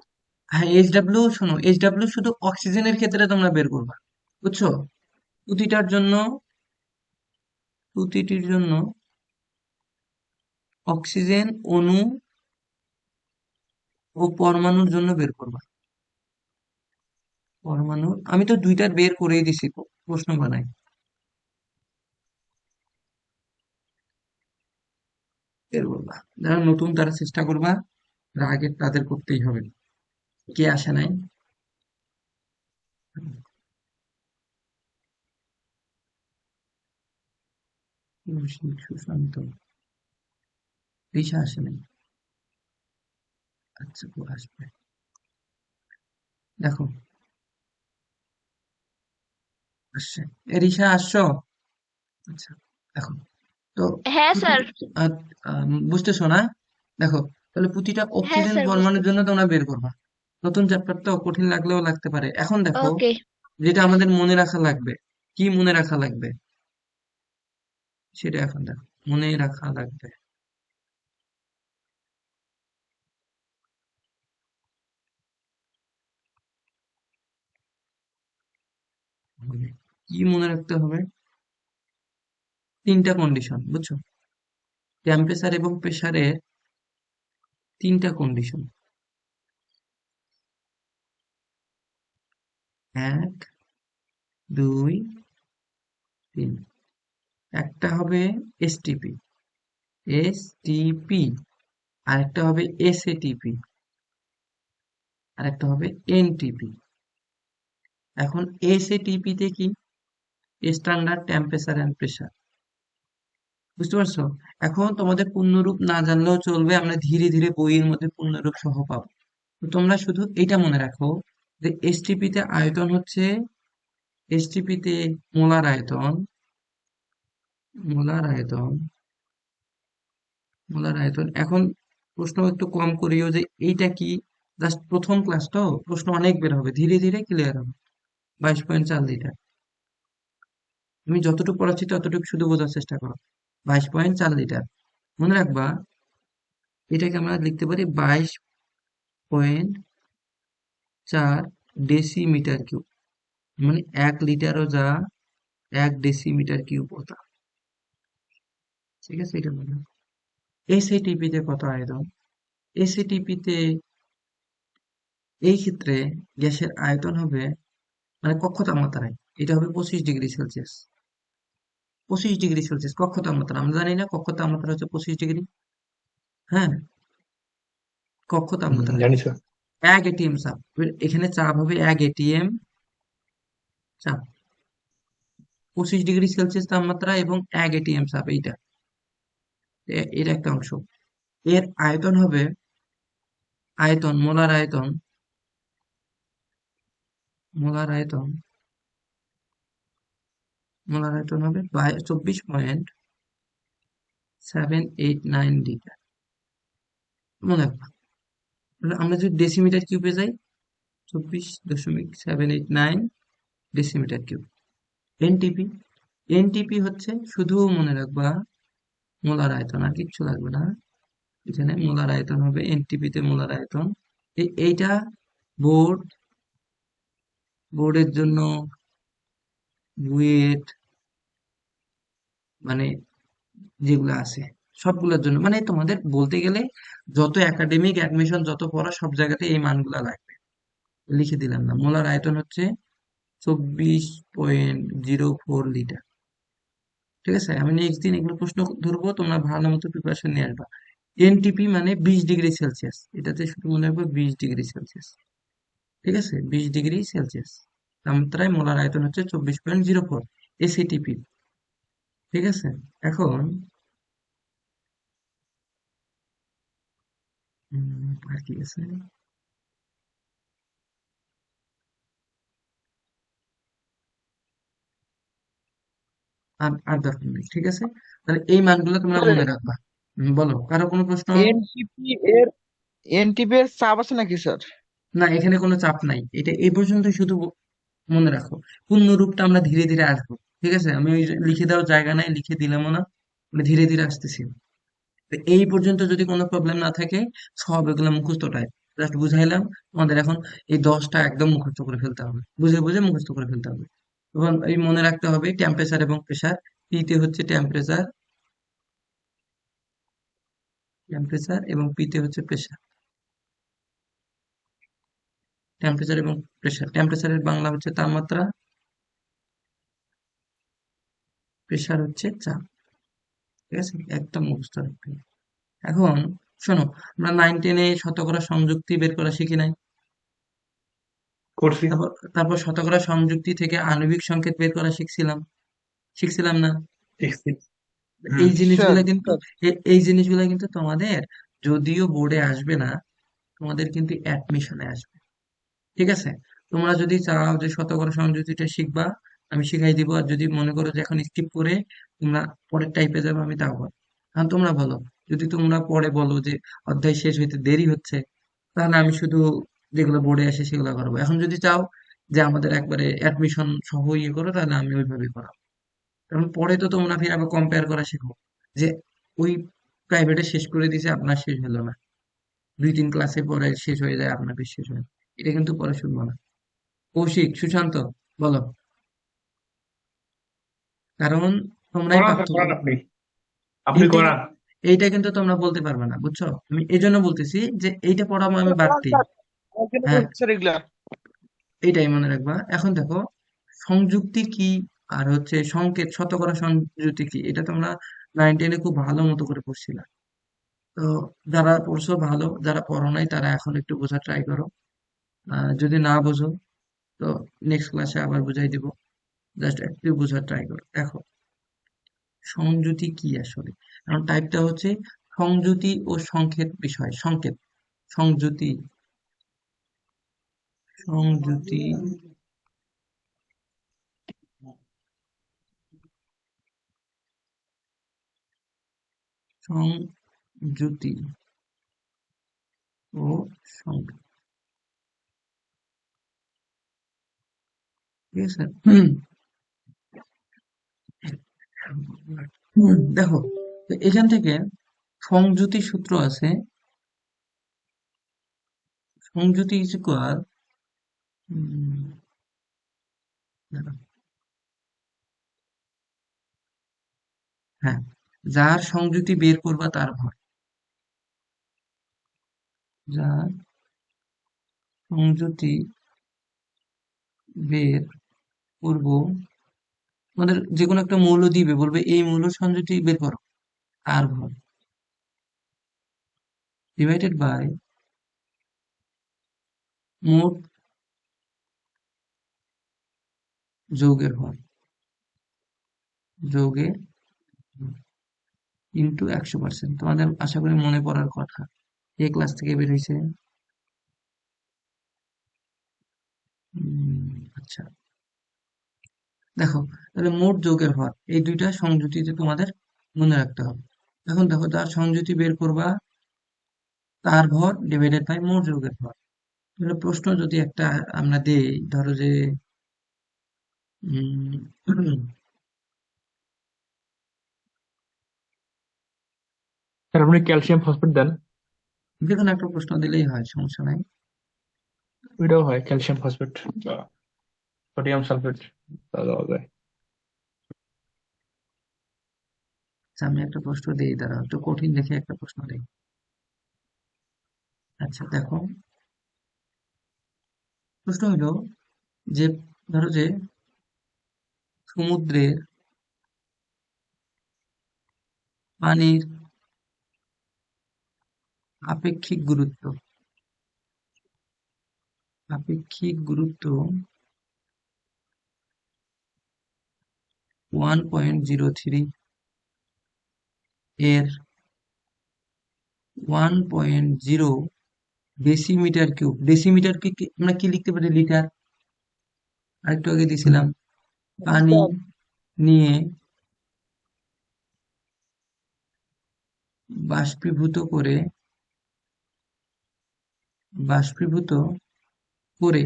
হ্যাঁ এইচডাব্লিউ, শোনো এইচডাব্লিউ শুধু অক্সিজেনের ক্ষেত্রে তোমরা বের করবা, বুঝছো? প্রতিটার জন্য, প্রতিটির জন্য অক্সিজেন অণু ও পরমাণুর জন্য বের করবা। পরমাণু আমি তো 2টার বের করেই দিছি, প্রশ্ন বানাই, বের করবা। যারা নতুন তারা চেষ্টা করবা, যারা আগে তাদের করতেই হবে। কে আসে নাই? সুশান্ত, রিসা আসে নাই, আচ্ছা ও আসবে। দেখো আসছে, এ রিসা আসছো? আচ্ছা দেখো তো, হ্যাঁ স্যার। প্রতিটি বুঝতেছো না? দেখো তাহলে প্রতিটা হ্যাঁ অক্সিজেন স্যার পরমাণুর বুঝতেছি। জন্য তোমরা বের করবা। নতুন চ্যাপ্টার তো কঠিন লাগলেও লাগতে পারে। এখন দেখো ওকে। যেটা আমাদের মনে রাখা লাগবে, কি মনে রাখা লাগবে সেটা এখন দেখো, মনে রাখা লাগবে কি মনে রাখতে হবে? তিনটা কন্ডিশন, বুঝছো? টেম্পারেচার এবং প্রেসারের তিনটা কন্ডিশন। এক, দুই, তিন। একটা হবে এসটিপি, এসটিপি, আর একটা হবে এসএটিপি, আর একটা হবে এনটিপি। এখন এসএটিপি তে কি? Standard temperature and pressure. বুঝতে পারছো? এখন তোমাদের পূর্ণরূপ না জানলেও চলবে, আমরা ধীরে ধীরে বইয়ের মধ্যে পূর্ণরূপ সহ পাবো। তো তোমরা শুধু এটা মনে রাখো যে এসটিপি তে আয়তন হচ্ছে, এসটিপি তে মোলার আয়তন, মোলার আয়তন, মোলার আয়তন। এখন প্রশ্ন একটু কম করিও যে এইটা কি, জাস্ট প্রথম ক্লাস তো, প্রশ্ন অনেক বের হবে, ধীরে ধীরে ক্লিয়ার হবে। 22.4 লিটার। আমি যতটুকু পড়াচ্ছি ততটুকু শুধু বোঝার চেষ্টা করো। 22.4 লিটার। মনে রাখবা, এটাকে আমরা লিখতে পারি 22.4 ডেসিমিটার কিউব। মানে 1 লিটারও যা 1 ডেসিমিটার কিউব ওটা। ঠিক আছে, এটা মনে রাখো। এসএটিপি তে কত আয়তন? এসএটিপি তে এই ক্ষেত্রে গ্যাসের আয়তন হবে, মানে কক্ষ তাপমাত্রায় এটা হবে 25 ডিগ্রি সেলসিয়াস। 25 ডিগ্রি সেলসিয়াস কক্ষ তাপমাত্রা। আমরা জানি না কক্ষ তাপমাত্রা হচ্ছে 25 ডিগ্রি। হ্যাঁ, কক্ষ তাপমাত্রা জানি স্যার। 1 ATM চাপ। এবার এখানে চাপ হবে 1 ATM চাপ, 25 ডিগ্রি সেলসিয়াস তাপমাত্রা এবং 1 ATM চাপ। এইটা এর একটা অংশ। এর আয়তন হবে, আয়তন মোলার আয়তন, মোলার আয়তন, মোলার আয়তন হবে 24.789 লিটার। মনে রাখবা, আমরা যদি ডেসিমিটার কিউবে যাই, 24.789 ডেসিমিটার কিউব। এনটিপি, এনটিপি হচ্ছে শুধু মনে রাখবা মোলার আয়তন, আর কিচ্ছু লাগবে না। এখানে মোলার আয়তন হবে, এনটিপি তে মোলার আয়তন। এইটা বোর্ড, বোর্ডের জন্য, বুয়েট, মানে যেগুলো আছে সবগুলোর জন্য, মানে তোমাদের বলতে গেলে যত একাডেমিক অ্যাডমিশন যত পড়া সব জায়গাতে এই মানগুলা লাগবে। লিখে দিলাম না, মোলার আয়তন হচ্ছে 24.04 লিটার। ঠিক আছে, আমি নেক্সট দিন এগুলো প্রশ্ন ধরবো, তোমরা ভালো মতো প্রিপারেশন নিয়ে আসবা। এনটিপি মানে 20 ডিগ্রি সেলসিয়াস, এটাতে শুধু মনে রাখবো 20 ডিগ্রি সেলসিয়াস। ঠিক আছে, 20 ডিগ্রি সেলসিয়াস তাপমাত্রায় মোলার আয়তন হচ্ছে 24.04 এসিটিপি। ঠিক আছে, এখন আর কি আছে? আর আর দরকার নেই। ঠিক আছে, তাহলে এই মানগুলো তোমরা মনে রাখবা। বলো, কারো কোনো প্রশ্ন? এনটিপি এর এনটিপি এর চাপ আছে নাকি স্যার? না, এখানে কোনো চাপ নাই, এটা এই পর্যন্ত শুধু মনে রাখো। পূর্ণ রূপটা আমরা ধীরে ধীরে আসবো। ঠিক আছে, আমি ওই যে লিখে দেওয়ার জায়গা নাই, লিখে দিলামও না, মানে ধীরে ধীরে আসতেছি। তো এই পর্যন্ত যদি কোনো প্রবলেম না থাকে, সব এগুলো মুখস্থ টাইপ, জাস্ট বুঝাইলাম। তোমাদের এখন এই 10টা একদম মুখস্থ করে ফেলতে হবে, বুঝে বুঝে মুখস্থ করে ফেলতে হবে। এবং এই মনে রাখতে হবে টেম্পারেচার এবং প্রেসার। পিতে হচ্ছে টেম্পারেচার, টেম্পারেচার এবং পিতে হচ্ছে প্রেসার। টেম্পারেচার এবং প্রেসার, টেম্পারেচারের বাংলা হচ্ছে তাপমাত্রা, প্রেসার হচ্ছে চাপ। ঠিক আছে, একদম মুখস্থ রাখতে হবে। এখন শোনো, আমরা 9-10-এ শতকরা সংযুক্তি বের করা শিখি নাই? করছি। তারপর তারপর শতকরা সংযুক্তি থেকে আণবিক সংকেত বের করা শিখছিলাম, শিখছিলাম না? দেখছি। হুম। এই স্যার জিনিসগুলা কিন্তু, এই জিনিসগুলা কিন্তু তোমাদের যদিও বোর্ডে আসবে না, তোমাদের কিন্তু অ্যাডমিশনে আসবে। ঠিক আছে, তোমরা যদি চাও যে শতকরা সংযুক্তিটা শিখবা, আমি শিখাই দিব। আর যদি মনে করো যে এখন স্কিপ করে তোমরা পরের টাইপে যাবে, আমি তাও পারবো। এখন তোমরা বলো, যদি তোমরা পরে বলো যে অধ্যায় শেষ হইতে দেরি হচ্ছে, তাহলে আমি শুধু যেগুলো বোর্ডে আসে সেগুলো করবো। এখন যদি চাও যে আমাদের একবারে অ্যাডমিশন সহ ইয়ে করো, তাহলে আমি ওইভাবেই করাবো। কারণ পরে তো তোমরা ফির আবার কম্পেয়ার করা শিখো যে ওই প্রাইভেটে শেষ করে দিছে, আপনার শেষ হলো না, 2-3 ক্লাসে পরে শেষ হয়ে যায়, আপনার বেশ শেষ হয় না। এটা কিন্তু পরে শুনবো না। কৌশিক, সুশান্ত, বলো। কারণ তোমরাই করান স্যার, পার্থক্য। করান আপনি, আপনি এইটা করান। এইটা কিন্তু তোমরা বলতে পারবে না, বুঝছো? আমি এই জন্য বলতেছি যে এইটা পড়াবো আমি বাড়তি। স্যার আমার জন্য হ্যাঁ, স্যার এগুলা এইটাই মনে রাখবা। এখন দেখো, সংযুক্তি কি আর হচ্ছে সংকেত, শতকরা সংযুক্তি কি, এটা তোমরা 9-10-এ খুব ভালো মতো করে পড়ছিলা। তো যারা পড়ছো ভালো, যারা পড়ো নাই তারা এখন একটু বোঝার ট্রাই করো। যদি না বোঝো তো নেক্সট ক্লাসে আবার বুঝাই দিব। জাস্ট একটু বোঝার ট্রাই করো। দেখো, সংযুতি কি আসলে? কারণ টাইপটা হচ্ছে সংযুতি ও সংকেত বিষয়। সংকেত, সংযুতি, সংযুতি, সংযুতি ও সংকেত। ঠিক আছে? দেখো, তো এখান থেকে সংযুতি সূত্র আছে। সংযুতি ইজ ইকুয়াল, হ্যাঁ, যার সংযুতি বের করবা তার ভর। যার সংযুতি বের করব, আমাদের যে কোনো একটা মৌল দিবে, বলবে এই মৌল সংযুতি বের করো, আর ভর ডিভাইডেড বাই মোট যৌগের ভর, যৌগের ইন্টু 100%। তোমাদের আশা করি মনে পড়ার কথা, এই ক্লাস থেকে বের হয়েছে। আচ্ছা, দেখো, তাহলে মোট যৌগের ভর, এই দুইটা সংযুতিতে তোমাদের মনে রাখতে হবে। এখন দেখো, যার সংযুতি বের করবা তার ভর ডিভাইডেড বাই মোট যৌগের ভর। তাহলে প্রশ্ন যদি একটা আমরা দেই, ধরো যে উম, স্যার আপনি ক্যালসিয়াম ফসফেট দেন। যে কোনো একটা প্রশ্ন দিলেই হয়, সমস্যা নাই। ওইটাও হয়, ক্যালসিয়াম ফসফেট বা সোডিয়াম সালফেট দেওয়া যায়। আচ্ছা, আমি একটা প্রশ্ন দিই, দাঁড়াও, একটু কঠিন দেখে একটা প্রশ্ন দিই। আচ্ছা দেখো, প্রশ্ন হলো যে, ধরো যে সমুদ্রের পানির আপেক্ষিক গুরুত্ব, আপেক্ষিক গুরুত্ব 1.03 এর 1.0 ডেসিমিটার কিউব। ডেসিমিটার কি আমরা কি লিখতে পারি? লিটার। আরেকটু আগে দিছিলাম, পানি স্যার নিয়ে বাষ্পীভূত করে, বাষ্পীভূত করে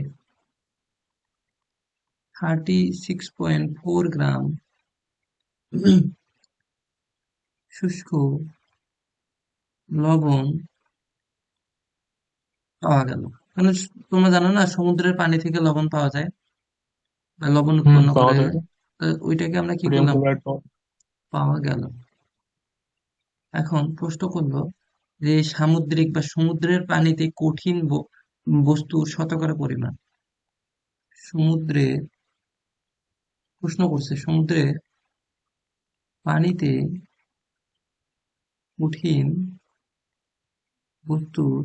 36.4 গ্রাম শুষ্ক লবণ পাওয়া গেল। মানে তোমরা জানো না, সমুদ্রের পানি থেকে লবণ পাওয়া যায় বা লবণ উৎপন্ন পাওয়া করা যায়। যায়। তো ওইটাকে আমরা কি সোডিয়াম করলাম? ক্লোরাইড পাওয়া গেল। এখন প্রশ্ন করলো যে সামুদ্রিক বা সমুদ্রের পানিতে কঠিন বস্তুর শতকরা পরিমাণ। সমুদ্রের, প্রশ্ন করছে সমুদ্রের পানিতে কঠিন বস্তুর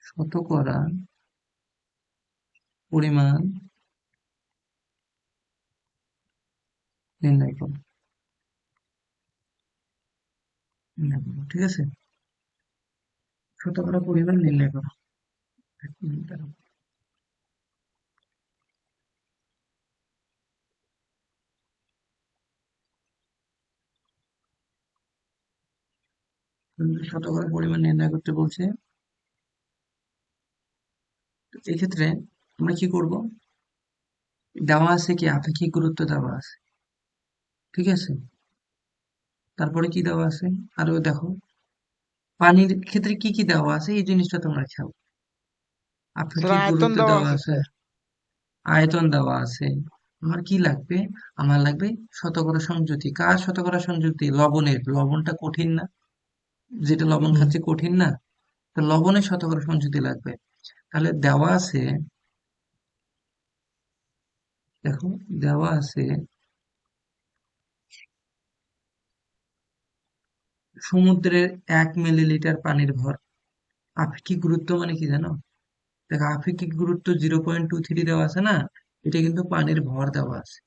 শতকরা পরিমাণ নির্ণয় করো। নির্ণয় করো, ঠিক আছে? শতকরা পরিমাণ নির্ণয় করো। এক মিনিট দাঁড়াও। শতকরা পরিমাণ নির্ণয় করতে বলছে। তো এক্ষেত্রে আমরা কি করব? দেওয়া আছে কি আপেক্ষিক গুরুত্ব দেওয়া আছে, ঠিক আছে? তারপরে কি দেওয়া আছে? আরো দেখো, পানির ক্ষেত্রে কি কি দেওয়া আছে এই জিনিসটা তোমরা খেয়াল। স্যার আপেক্ষিক আয়তন গুরুত্ব দেওয়া দেওয়া আছে আছে, স্যার। আয়তন দেওয়া আছে, আমার কি লাগবে? আমার লাগবে শতকরা সংযুতি। কার শতকরা সংযুতি? লবণের। লবণটা কঠিন না? যেটা লবণ হুম। খাচ্ছে কঠিন না? তো লবণের শতকরা সংযুতি লাগবে। তাহলে দেওয়া আছে, দেখো, দেওয়া আছে সমুদ্রের 1 মিলিলিটার পানির ভর। আপেক্ষিক গুরুত্ব মানে কি জানো? দেখো, আপেক্ষিক গুরুত্ব 0.23 দেওয়া আছে না? এটা কিন্তু পানির ভর দেওয়া আছে।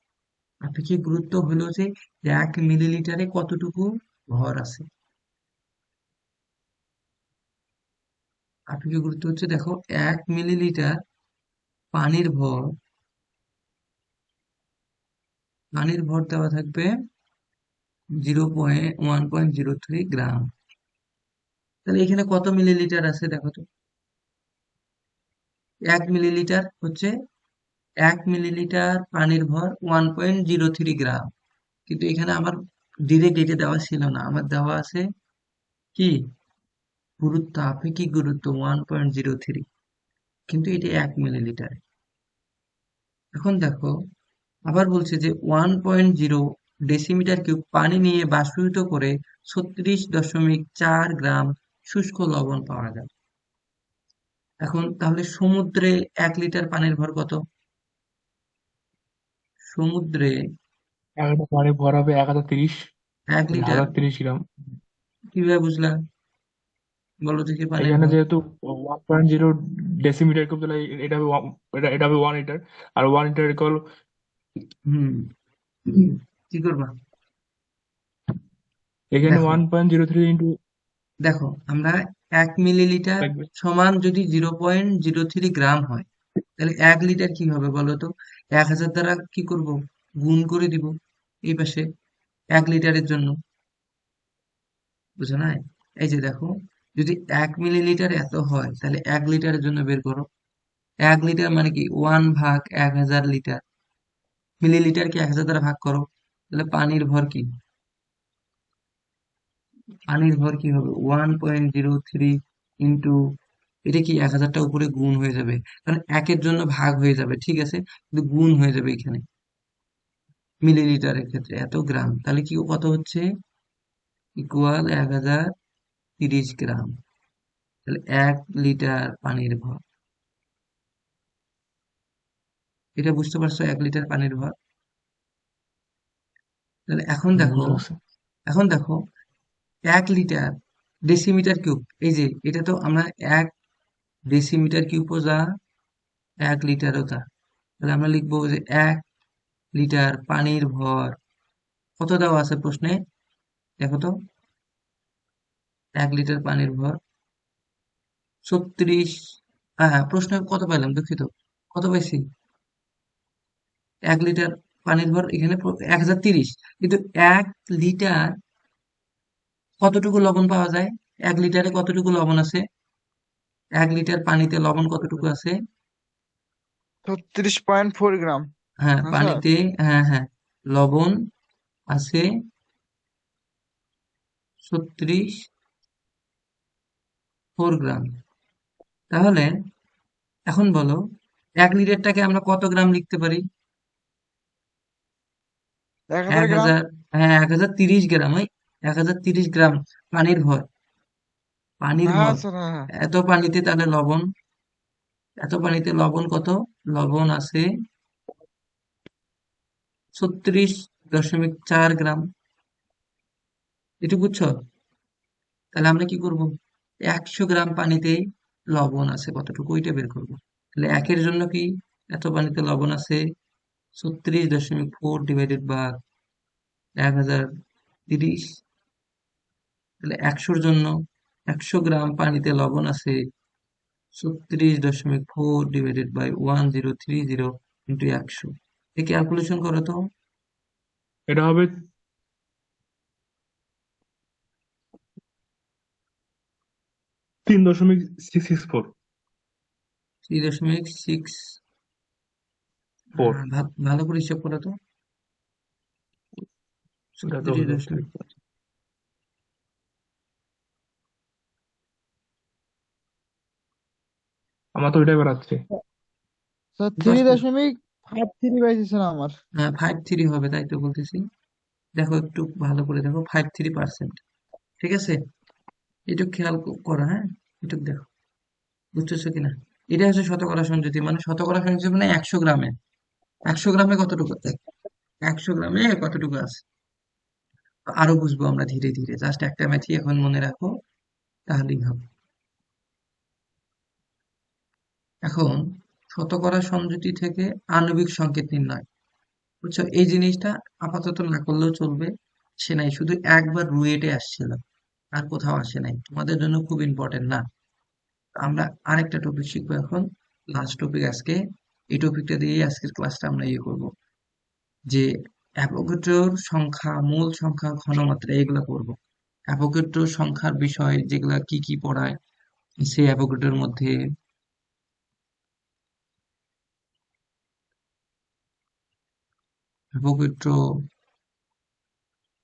আপেক্ষিক গুরুত্ব হলো যে 1 মিলিলিটারে কতটুকু ভর আছে। আপেক্ষিক গুরুত্ব হচ্ছে, দেখো, 1 মিলিলিটার পানির ভর, পানির ভর দেওয়া থাকবে 1.03 গ্রাম। তাহলে এখানে কত মিলিলিটার আছে দেখো তো? 1 মিলিলিটার হচ্ছে, 1 মিলিলিটার পানির ভর 1.03 গ্রাম। কিন্তু এখানে আমার ডিরেক্ট এটা দেওয়া ছিল না, আমার দেওয়া আছে কি গুরুত্ব, আপেক্ষিক গুরুত্ব 1.03, কিন্তু এটা 1 মিলিলিটার। এখন দেখো, আবার বলছে যে 1.0 ডেসিমিটার কিউব পানি নিয়ে বাষ্পীভূত করে 36.4 গ্রাম শুষ্ক লবণ পাওয়া যায়। এখন তাহলে সমুদ্রে 1 লিটার পানির ভর কত? সমুদ্রে একটা পানি ভর হবে 1030, এক মানে লিটার 1030 গ্রাম। কিভাবে বুঝলা? বলো দেখি পানির এখানে ভর। যেহেতু 1.0 ডেসিমিটার কিউব, তাহলে এটা হবে এটা হবে 1 লিটার। আর 1 লিটার ইকুয়াল, হুম, কি করবা? এখানে দেখো, 1.03 ইন্টু দেখো, আমরা 1 মিলিলিটার লাগবে। সমান যদি 0.03 গ্রাম হয়, তাহলে 1 লিটার কি হবে বলো তো? 1000 দ্বারা কি করব? গুণ করে দিব এই পাশে 1 লিটারের জন্য। বুঝো না? এই যে দেখো, যদি 1 মিলিলিটার এত হয়, তাহলে 1 লিটারের জন্য বের করো। 1 লিটার মানে কি? 1/1000 লিটার। মিলিলিটারকে 1000 দ্বারা ভাগ করো, তাহলে পানির ভর কি? পানির ভর কি হবে? 1.03 ইন্টু, এটা কি 1000টা উপরে গুণ হয়ে যাবে, কারণ একের জন্য ভাগ হয়ে যাবে, ঠিক আছে, কিন্তু গুণ হয়ে যাবে এখানে মিলিলিটারের ক্ষেত্রে এত গ্রাম, তাহলে কি কত হচ্ছে? ইকুয়াল 1030 গ্রাম। তাহলে 1 লিটার পানির ভর। এটা বুঝতে পারছো? 1 লিটার পানির ভর। তাহলে এখন দেখো, বুঝতে পারছি। এখন দেখো, 1 লিটার ডেসিমিটার কিউব, এই যে এটা তো আমরা 1 ডেসিমিটার কিউবও যা, 1 লিটারও তা। তাহলে আমরা লিখবো যে 1 লিটার পানির ভর কত দেওয়া আছে প্রশ্নে? দেখো তো, 1 লিটার পানির ভর 36, হ্যাঁ, প্রশ্নে কত পাইলাম দুঃখিত, কত পাইছি? 1 লিটার পানির ভর এখানে 1030, কিন্তু 1 লিটার কতটুকু লবণ পাওয়া যায়? 1 লিটারে কতটুকু লবণ আছে? 1 লিটার পানিতে লবণ কতটুকু আছে? 36.4 গ্রাম। হ্যাঁ, না স্যার? পানিতে, হ্যাঁ হ্যাঁ, লবণ আছে 36.4 গ্রাম। তাহলে এখন বলো, 1 লিটারটাকে আমরা কত গ্রাম লিখতে পারি? 1000 গ্রাম। 1000, হ্যাঁ, 1030 গ্রাম। ওই 1030 গ্রাম পানির ভর, পানির হ্যাঁ ভর। স্যার, হ্যাঁ হ্যাঁ। এত পানিতে তাহলে লবণ, এত পানিতে লবণ কত? লবণ আছে 36.4 গ্রাম। এটুকু বুঝছো? তাহলে আমরা কি করব? 100 গ্রাম পানিতে লবণ আছে কতটুকু, ওইটা বের করবো। তাহলে একের জন্য কি, এত পানিতে লবণ আছে 36.4 ডিভাইডেড বাই 1030। তাহলে 100-র জন্য, 100 গ্রাম পানিতে লবণ আছে 36.4 ডিভাইডেড বাই 1030 ইন্টু 100। এ ক্যালকুলেশন করো তো। এটা হবে 3.664। 3.6, ভালো করে হিসাব করো তো। এটা তো ছত্রিশ হলো দশমিক আমার তো ওইটাই বেড়াচ্ছে। স্যার থ্রি 10 দশমিক 5-3 পাইছে না আমার। 5.3 হবে, তাই তো বলতেছি। দেখো একটু ভালো করে দেখো, 53%। ঠিক আছে, একটু খেয়াল করো, হ্যাঁ, একটু দেখো, বুঝতেছো কিনা। এটা হচ্ছে শতকরা সংযুতি, মানে শতকরা সংযুতি মানে 100 গ্রামে। 100 গ্রামে কতটুকু আছে? 100 গ্রামে কতটুকু আছে? আরো বুঝবো আমরা ধীরে ধীরে, জাস্ট একটা ম্যাথই এখন মনে রাখো, তাহলেই হবে। এখন শতকরা সংযুতি থেকে আণবিক সংকেত নির্ণয়, বুঝছো? এই জিনিসটা আপাতত না করলেও চলবে, সে নাই, শুধু একবার রুয়েটে আসছিল, আর কোথাও আসে নাই, তোমাদের জন্য খুব ইম্পর্টেন্ট না। আমরা আরেকটা টপিক শিখবো এখন, লাস্ট টপিক আজকে। এই টপিকটা দিয়ে আজকের ক্লাসটা আমরা ইয়ে করবো, যে অ্যাভোগাড্রোর সংখ্যা, মূল সংখ্যা, ঘনমাত্রা, এগুলা পড়বো। অ্যাভোগাড্রোর সংখ্যার বিষয় যেগুলা কি কি পড়ায় সেই অ্যাভোগাড্রোর মধ্যে, অ্যাভোগাড্রো,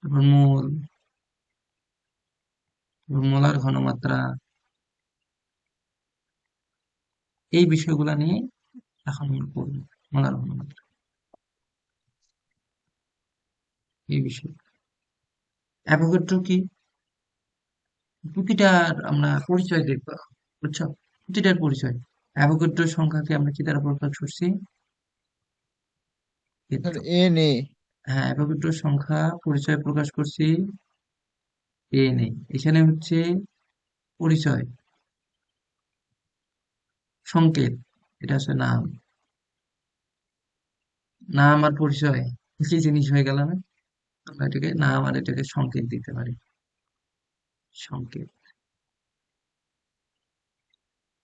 তারপর মোল, তারপর মোলার ঘনমাত্রা, এই বিষয়গুলা নিয়ে এখন আমরা পড়বো। মোলার ঘনমাত্রা, এই বিষয়। অ্যাভোগাড্রো কি, প্রতিটার আমরা পরিচয় দেখবো এখন, বুঝছো? প্রতিটার পরিচয়। অ্যাভোগাড্রোর সংখ্যাকে আমরা কি দ্বারা প্রকাশ করছি? স্যার ক্ষেত্র। N A. হ্যাঁ, অ্যাভোগাড্রোর সংখ্যা পরিচয় প্রকাশ করছি এন এ। এখানে হচ্ছে পরিচয়, সংকেত, এটা হচ্ছে নাম। নাম আর পরিচয় একই জিনিস হয়ে গেল না? আমরা এটাকে নাম আর এটাকে সংকেত দিতে পারি, সংকেত,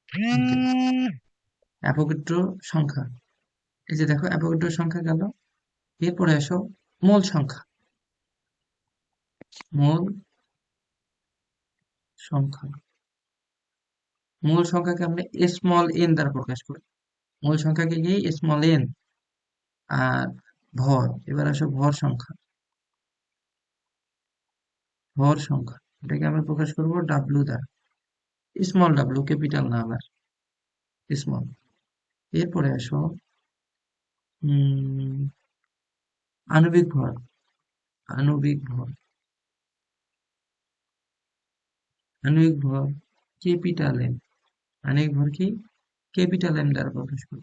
সংকেত। অ্যাভোগাড্রো সংখ্যা, এই যে দেখো অ্যাভোগাড্রো সংখ্যা গেল। এরপরে আসো মোল সংখ্যা। মোল সংখ্যা, মূল সংখ্যাকে আমরা স্মল এন দ্বারা প্রকাশ করি। মূল সংখ্যাকে কি স্মল এন। আর ভর, এবার আসো ভর সংখ্যা। ভর সংখ্যা, এটাকে আমরা প্রকাশ করব ডাব্লু দ্বারা, স্মল ডাব্লু, ক্যাপিটাল না আবার, স্মল। এরপরে আসো উম আণবিক ভর। আণবিক ভর, আণবিক ভর ক্যাপিটাল এম। আণবিক ভর কি ক্যাপিটাল এম দ্বারা প্রকাশ করি।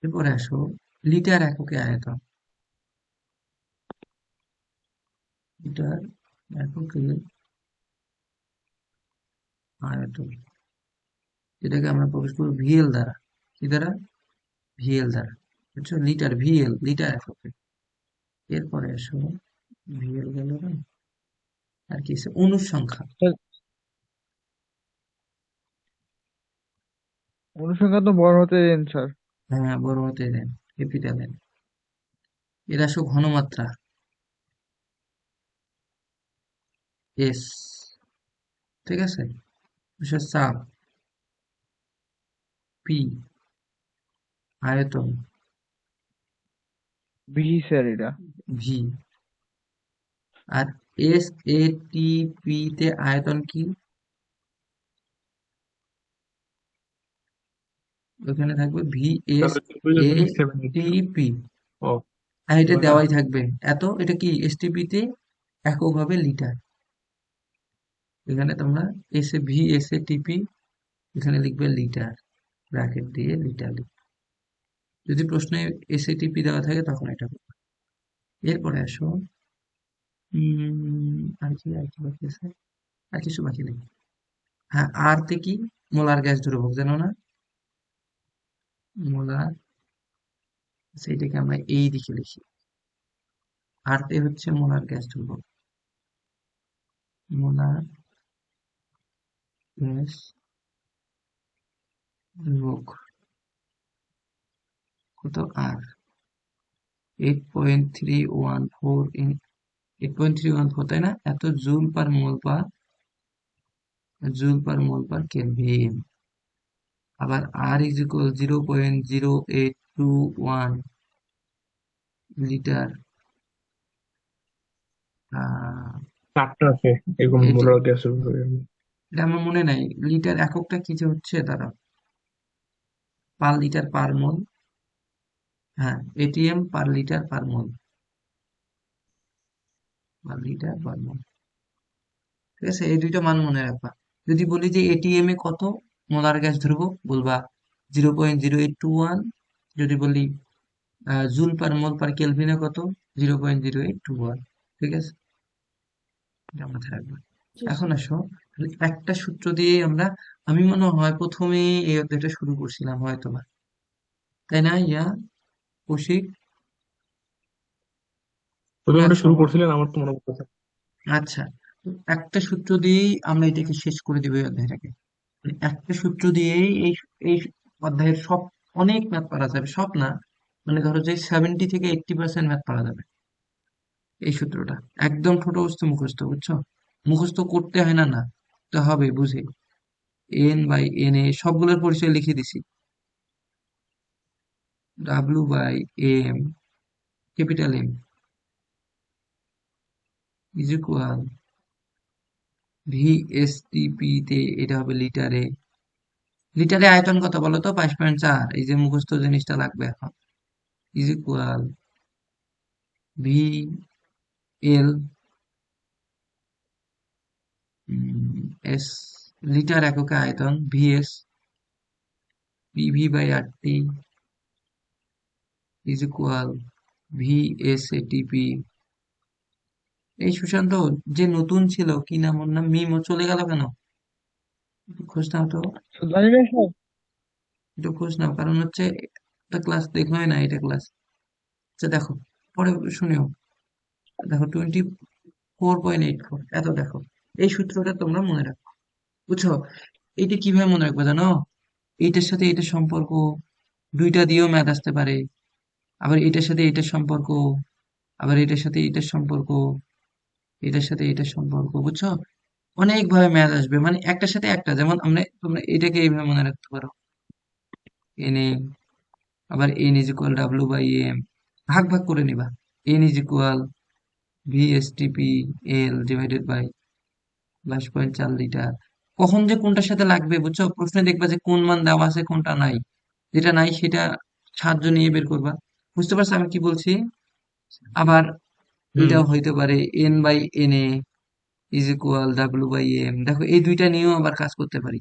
এরপরে আসো লিটার এককে আয়তন। লিটার এককে আয়তন, এটাকে আমরা প্রকাশ করবো ভিএল দ্বারা। কি দ্বারা? ভিএল দ্বারা, বুঝছো? লিটার, ভিএল, লিটার এককে। এরপরে আসো ভিএল গেল না, আর কি আছে? অণুর সংখ্যা। স্যার অনুসংখ্যা তো বড় হতে দেন স্যার। হ্যাঁ, বড় হাতে দেন, ক্যাপিটাল এন। এর আসো ঘনমাত্রা, এস। ঠিক আছে, আসো চাপ, পি। আয়তন, ভি স্যার এটা। ভি। আর এস এ টি পি তে আয়তন কি? ওখানে থাকবে ভি এস তাহলে এ 6.7 টি পি, ও আর এটা না, দেওয়াই থাকবে এত। এটা কি এসটিপি তে একক হবে লিটার। এখানে তোমরা S A V S A টিপি, এখানে লিখবে লিটার, ব্র্যাকেট দিয়ে লিটার লিখবে। যদি প্রশ্নে এস এ টিপি দেওয়া থাকে তখন এটা করবে। এরপরে আসো আর কি বাকি আছে? আর কিছু বাকি নেই। হ্যাঁ, আর তে কি? মোলার গ্যাস দ্রবক, জানো না? মোলার, সেইটাকে আমরা এই দিকে লিখি। আর তে হচ্ছে মোলার গ্যাস দ্রবক, মোলার গ্যাস দ্রবক কত? আর 8.314 8.314, তাই না? এত জুল পার মোল পার, জুল পার মোল পার কেলভিন। আবার আর ইজ ইকুয়াল 0.0821 লিটার। আহ, 4টা আছে এরকম এটা মোলার গ্যাস। এটা আমার মনে নাই লিটার এককটা কি যে হচ্ছে, তারা পার লিটার পার মোল। হ্যাঁ, এটিএম পার লিটার পার মোল, পার লিটার পার মোল। ঠিক আছে, এই দুইটা মান মনে রাখবা। যদি বলি যে এটিএম এ কত মোলার গ্যাস ধরবো, বলবা 0.0821। যদি বলি জুল পার মোল পার কেলভিনে কত, 0.0821। ঠিক আছে, এটা মাথায় রাখবা। জি এখন স্যার। আসো, তাহলে একটা সূত্র দিয়ে আমরা, আমি মনে হয় প্রথমে এই অধ্যায়টা শুরু করছিলাম হয়তো বা, তাই না ইয়া কৌশিক? তুমি মনে ওটা আছে শুরু আমার? করছিলেন, আমার তো মনে পড়তেছে। আচ্ছা, তো একটা সূত্র দিয়েই আমরা এটাকে শেষ করে দিব এই অধ্যায়টাকে। মানে একটা সূত্র দিয়েই এই অধ্যায়ের সব, অনেক ম্যাথ পারা যাবে, সব না, মানে ধরো যে 70 থেকে 80% ম্যাথ পারা যাবে এই সূত্রটা। একদম ছোট বস্তু মুখস্থ, বুঝছো? মুখস্থ করতে হয় না, না তো হবে বুঝে। N/N সবগুলোর পরিচয় লিখে দিছি। W/M, capital M is equal VSTP তে এটা হবে লিটারে। লিটারে আয়তন কত বলো তো? 5.4। এই যে মুখস্থ জিনিসটা লাগবে এখন। Is equal VL S, litre এককে আয়তন, VS PV/RT is equal VSATP। এই সুশান্ত, যে নতুন ছিল কি নাম, ওর নাম মিম, ও চলে গেল কেন? একটু খোঁজ নাও তো, জানি না স্যার। একটু খোঁজ নাও, কারণ হচ্ছে একটা ক্লাস দেখোই না, এটা ক্লাস। আচ্ছা দেখো, পরে শুনিও। দেখো 24.84, এত দেখো। এই সূত্রটা তোমরা মনে রাখো, বুঝছো? এইটা কিভাবে মনে রাখবে জানো? এইটার সাথে এটার সম্পর্ক, দুইটা দিয়েও ম্যাথ আসতে পারে। আবার এটার সাথে এটার সম্পর্ক, আবার এটার সাথে এটার সম্পর্ক, এটার সাথে এটার সম্পর্ক, বুঝছো? অনেক ভাবে ম্যাথ আসবে, মানে একটার সাথে একটা। যেমন আমরা, তোমরা এটাকে এইভাবে মনে রাখতে পারো, এন এ, আবার এন ইজ ইকুয়াল W/M, ভাগ ভাগ করে নিবা। N is equal VSTP L divided by 22.4 litre. কখন যে কোনটার সাথে লাগবে, বুঝছো? প্রশ্নে দেখবা যে কোন মান দেওয়া আছে, কোনটা নাই। যেটা নাই সেটা সাহায্য নিয়ে বের করবা। বুঝতে পারছো আমি কি বলছি? আবার হুম। এটাও হইতে পারে N/NA ইজ ইকুয়াল W/M। দেখো এই দুইটা নিয়েও আবার কাজ করতে পারি।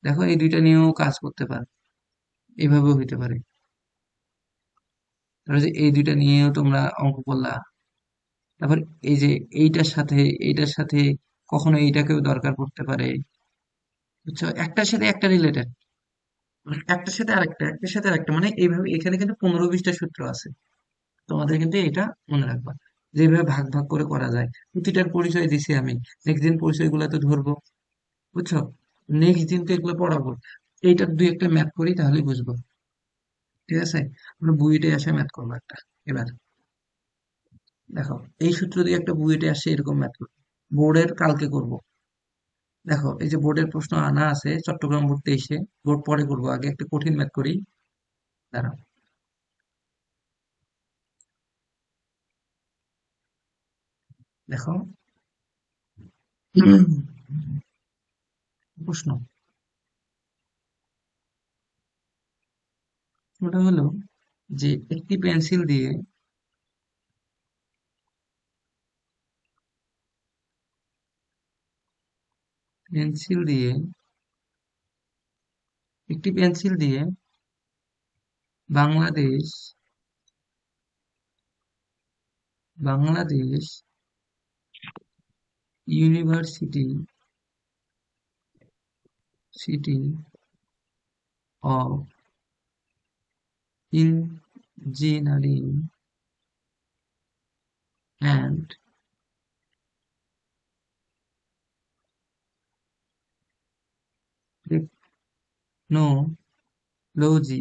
দেখো এই দুইটা নিয়েও কাজ করতে পারে, এভাবেও হইতে পারে। ধরো যে এই দুইটা নিয়েও তোমরা অঙ্ক করলা। তারপর এই যে এইটার সাথে কখনো এইটাকেও দরকার পড়তে পারে, বুঝছো? একটার সাথে একটা রিলেটেড, মানে একটার সাথে আরেকটা, একটার সাথে আরেকটা, মানে এইভাবে এখানে কিন্তু 15-20টা সূত্র আছে। তোমাদের কিন্তু এটা মনে রাখবা, যেভাবে ভাগ ভাগ করে করা যায়। প্রতিটার পরিচয় দিছি আমি, নেক্সট দিন পরিচয়গুলো তো ধরবো, বুঝছো? নেক্সট দিন তো এগুলো পড়াবো। এইটার দুই একটা ম্যাথ করি তাহলে বুঝবো। ঠিক আছে, আমরা বুয়েটে আসে ম্যাথ করবো একটা এবার। দেখো, এই সূত্র দিয়ে একটা বুয়েটে আসে এরকম ম্যাথ করবো, বোর্ডের কালকে করব। দেখো এই যে বোর্ডের প্রশ্ন আনা আছে চট্টগ্রাম বোর্ড 23-এ, বোর্ড পরে করবো, আগে একটা কঠিন ম্যাথ করি। দাঁড়াও, দেখো প্রশ্ন, ওটা হলো যে একটি পেন্সিল দিয়ে একটি পেন্সিল দিয়ে Bangladesh Bangladesh university city of engineering and technology,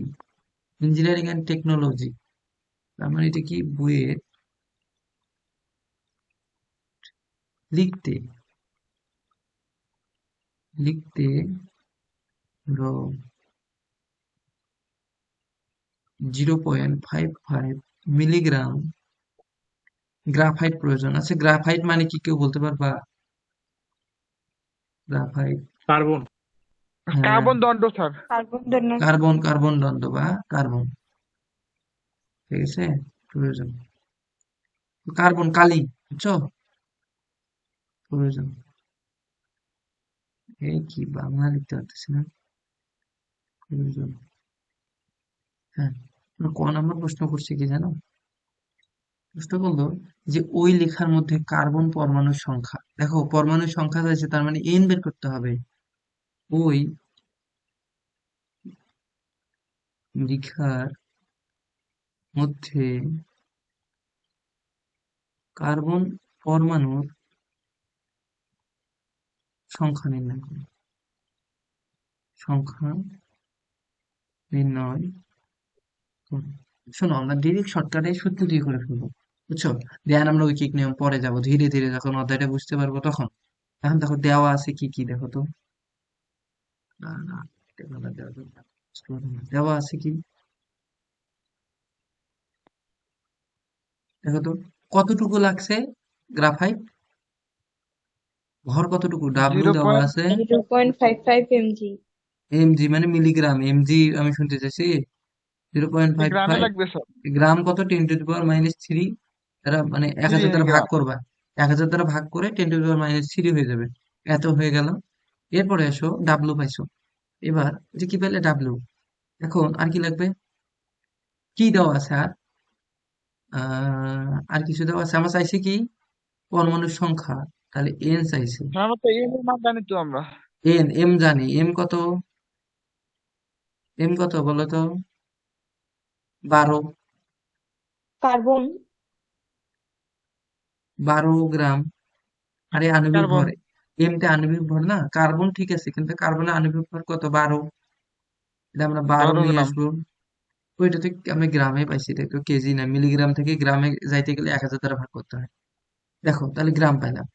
engineering and technology, তার মানে এটা কি বুয়েট, লিখতে লিখতে ধরো 0.55 মিলিগ্রাম গ্রাফাইট প্রয়োজন আছে। গ্রাফাইট মানে কি, কেউ বলতে পারবা? Graphite, carbon. হ্যাঁ, কার্বন দণ্ড স্যার। কার্বন দন্ড। কার্বন, কার্বন দণ্ড বা কার্বন। ঠিক আছে, প্রয়োজন। কার্বন কালি, বুঝছো? প্রয়োজন। এই কি বাংলা লিখতে পারতেছি না। প্রয়োজন। হ্যাঁ, ক নাম্বার প্রশ্ন করছে কি জানো? প্রশ্ন করলো যে ওই লেখার মধ্যে কার্বন পরমাণুর সংখ্যা, দেখো পরমাণুর সংখ্যা আছে, তার মানে এন বের করতে হবে। ওই লেখার মধ্যে কার্বন পরমাণুর সংখ্যা নির্ণয় করো। সংখ্যা নির্ণয় করো। শোনো, আমরা ডিরেক্ট শর্টকাটে সূত্র দিয়ে করে ফেলবো, বুঝছো? দেন আমরা ঐকিক নিয়ম পরে যাব ধীরে ধীরে, যখন অধ্যায়টা বুঝতে পারবো তখন। এখন দেখো দেওয়া আছে কি কি, দেখো তো। না না, এটা না, দেওয়া আছে কি, দেখো তো। কতটুকু লাগছে গ্রাফাইট, ভর কতটুকু, ডাব্লু জিরো দেওয়া পয়েন্ট আছে। 0.55 mg. এমজি মানে মিলিগ্রাম, এমজি আমি শুনতে চাইছি। জিরো পয়েন্ট ফাইভ গ্রামে ফাইভ লাগবে স্যার। গ্রাম কত, 10⁻³ দ্বারা, মানে 1000 দ্বারা ভাগ করবা, 1000 দ্বারা ভাগ করে 10⁻³ হয়ে যাবে। এত হয়ে গেল। এরপরে এসো, ডাব্লু পাইছো। এবার যে কি পেলে, ডাব্লু। এখন আর কি লাগবে, কি দেওয়া আছে আর, আর কিছু দেওয়া আছে, আমার চাইছে কি পরমাণুর সংখ্যা, তাহলে এন চাইছে। আমরা তো এর মান জানি তো আমরা। এন, এম জানি, এম কত, এম কত বলো তো, 12, Carbon 12 গ্রাম। আরে আণবিক কার্বন ভর, এমটা আণবিক ভর না, কার্বন ঠিক আছে, কিন্তু কার্বনের আণবিক ভর কত, 12। এটা আমরা 12 12 নিয়ে গ্রাম। আসবো। ওইটা তো আমি গ্রামে পাইছি, এটা তো কেজি না, মিলিগ্রাম থেকে গ্রামে যাইতে গেলে 1000 দ্বারা ভাগ করতে হয়। দেখো তাহলে গ্রাম পাইলাম।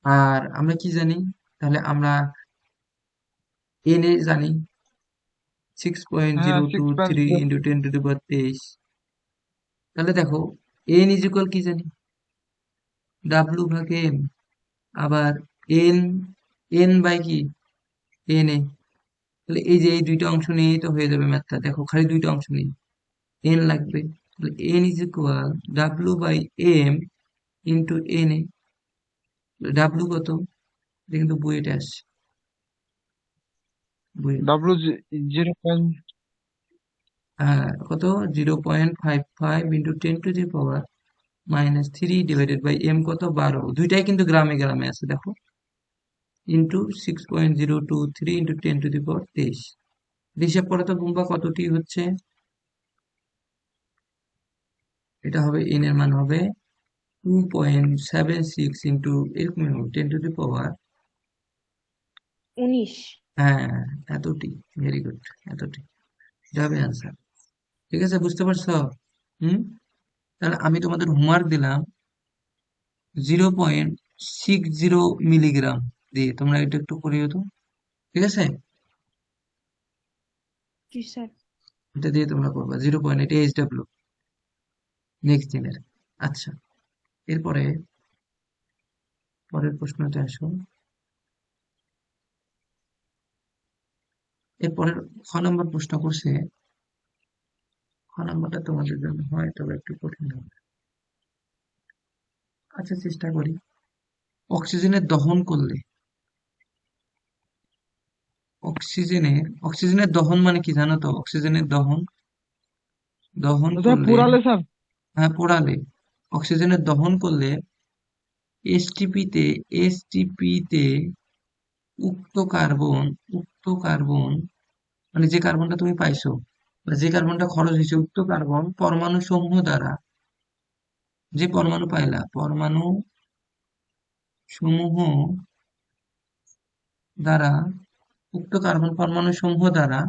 আর আমরা কি জানি, তাহলে আমরা এন এ জানি, সিক্স পয়েন্ট হ্যাঁ জিরো টু 6.0। Three into 10⁻23। তাহলে দেখো এন ইজ ইকুয়াল কি জানি, ডাব্লু ভাগ এম। আবার এন, এন বাই কি, এন এ। তাহলে এই যে এই দুইটা অংশ নিয়েই তো হয়ে যাবে ম্যাথটা, দেখো খালি দুইটা অংশ নেই, এন লাগবে। তাহলে n is equal W by M into n A. W কত, এটা কিন্তু বুয়েটে আসছে, বুয়েট। ডাব্লু 0. হ্যাঁ কত, 0.55 ইন্টু 10⁻³ ডিভাইডেড বাই এম কত, 12। দুইটাই কিন্তু গ্রামে গ্রামে আছে, দেখো, ইন্টু 6.023 ইন্টু 10⁻23। হিসাব করে তো গুম্বা কতটি হচ্ছে, এটা হবে এন এর মান হবে 2.76 ইন্টু এরকম 10⁻, 19. হ্যাঁ এতটি। ভেরি গুড, এতটি, এটা হবে অ্যান্সার। ঠিক আছে, বুঝতে পারছো? হুম। তাহলে আমি তোমাদের হোমওয়ার্ক দিলাম 0.60 মিলিগ্রাম দিয়ে, তোমরা এটা একটু করিও তো, ঠিক আছে? জি স্যার। এটা দিয়ে তোমরা করবা 0. এটা এইচডাব্লিউ নেক্সট দিনের। আচ্ছা, এরপরে পরের প্রশ্নতে আসো। এরপরের খ নম্বর প্রশ্ন করছে, খ নম্বরটা তোমাদের জন্য হয় তবে একটু কঠিন হবে। আচ্ছা চেষ্টা করি। অক্সিজেনের দহন করলে, অক্সিজেনের দহন মানে কি জানো তো? অক্সিজেনের দহন, দহন স্যার করলে, পুরালে স্যার। হ্যাঁ পোড়ালে, অক্সিজেনের দহন করলে এসটিপিতে, এসটিপিতে উক্ত কার্বন মানে যে কার্বনটা তুমি পাইছো বা যে কার্বনটা খরচ হয়েছে, উক্ত কার্বন পরমাণু সমূহ দ্বারা, যে পরমাণু পাইলা, পরমাণু সমূহ দ্বারা, উক্ত কার্বন পরমাণু সমূহ দ্বারা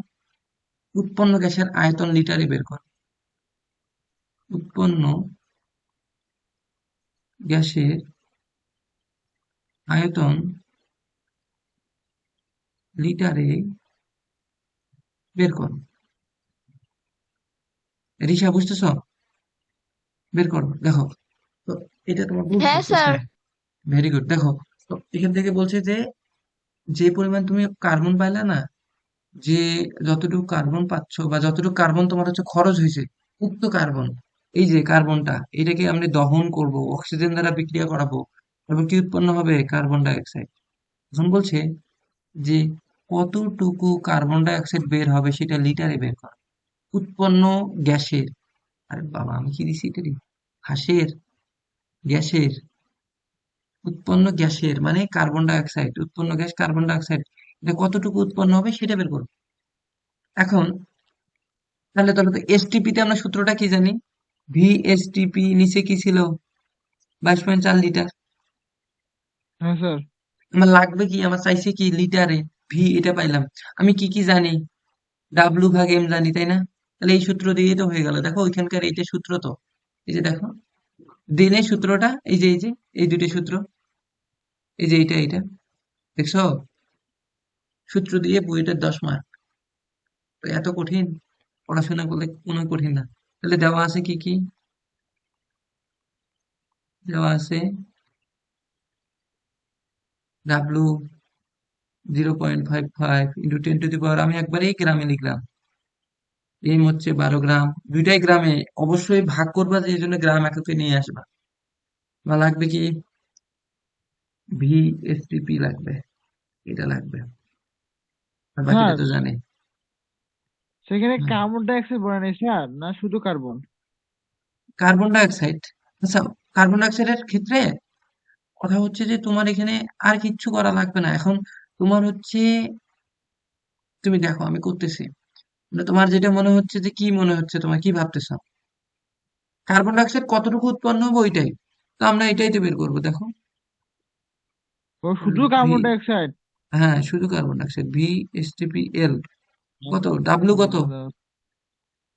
উৎপন্ন গ্যাসের আয়তন লিটারে বের করো। উৎপন্ন গ্যাসের আয়তন লিটারে বের করো। রিসা বুঝতেছ? বের করো, দেখো তো। এটা তোমার বলছে হ্যাঁ প্রশ্ন। স্যার। Very good. দেখো তো এখান থেকে বলছে যে যে পরিমাণ তুমি কার্বন পাইলা না, যে যতটুকু কার্বন পাচ্ছ বা যতটুকু কার্বন তোমার হচ্ছে খরচ হয়েছে, উক্ত কার্বন এই যে কার্বনটা, এটাকে আমরা দহন করব, অক্সিজেন দ্বারা বিক্রিয়া করাবো, তারপর কি উৎপন্ন হবে? Carbon die oxide. এখন বলছে যে কতটুকু কার্বন ডাই অক্সাইড বের হবে সেটা লিটারে বের কর। উৎপন্ন গ্যাসের, আরে বাবা আমি কি দিছি এটা? হাঁসের, গ্যাসের, উৎপন্ন গ্যাসের মানে কার্বন ডাই অক্সাইড, উৎপন্ন গ্যাস কার্বন ডাই অক্সাইড, এটা কতটুকু উৎপন্ন হবে সেটা বের করবো। এখন তাহলে তবে তো এসটিপি তে আমরা সূত্রটা কি জানি? ভিএসটিপি নিচে কি ছিল? 22.4 লিটার। হ্যাঁ স্যার। আমার লাগবে কি, আমার চাইছে কি লিটারে, ভি এটা পাইলাম। আমি কি কি জানি? ডাব্লু ভাগ এম জানি, তাই না? তাহলে এই সূত্র দিয়ে তো হয়ে গেল। দেখো ওইখানকার এইটা সূত্র তো, এই যে দেখো দিনের সূত্রটা, এই যে এই দুটো সূত্র, এই যে এইটা দেখছো? সূত্র দিয়ে বইটার 10 মার্ক। তো এত কঠিন? পড়াশোনা করলে কোনো কঠিন না। তাহলে দেওয়া আছে কি কি? দেওয়া আছে ডাব্লু 0.55 ইন্টু 10 টু দি পাওয়ার, আমি একবারেই গ্রামে লিখলাম। এম হচ্ছে 12 গ্রাম, দুইটাই গ্রামে। অবশ্যই ভাগ করবা, যে জন্য গ্রাম এককে নিয়ে আসবা। বা লাগবে কি? ভিএসটিপি লাগবে, এটা লাগবে। আর বাকিটা স্যার তো জানে। সেখানে হুম। কার্বন ডাই অক্সাইড বলে নাই স্যার, না শুধু কার্বন? কার্বন ডাই অক্সাইড, আচ্ছা কার্বন ডাই অক্সাইডের ক্ষেত্রে কথা হচ্ছে যে তোমার এখানে আর কিচ্ছু করা লাগবে না। এখন তোমার হচ্ছে, তুমি দেখো আমি করতেছি, মানে তোমার যেটা মনে হচ্ছে, যে কি মনে হচ্ছে, তোমার কি ভাবতেছো? কার্বন ডাই অক্সাইড কতটুকু উৎপন্ন হবে ওইটাই, তো আমরা এটাই তো বের করবো। দেখো ও শুধু ভি, কার্বন ডাই অক্সাইড? হ্যাঁ শুধু কার্বন ডাই অক্সাইড, VSTPL কত, ডাব্লু কত?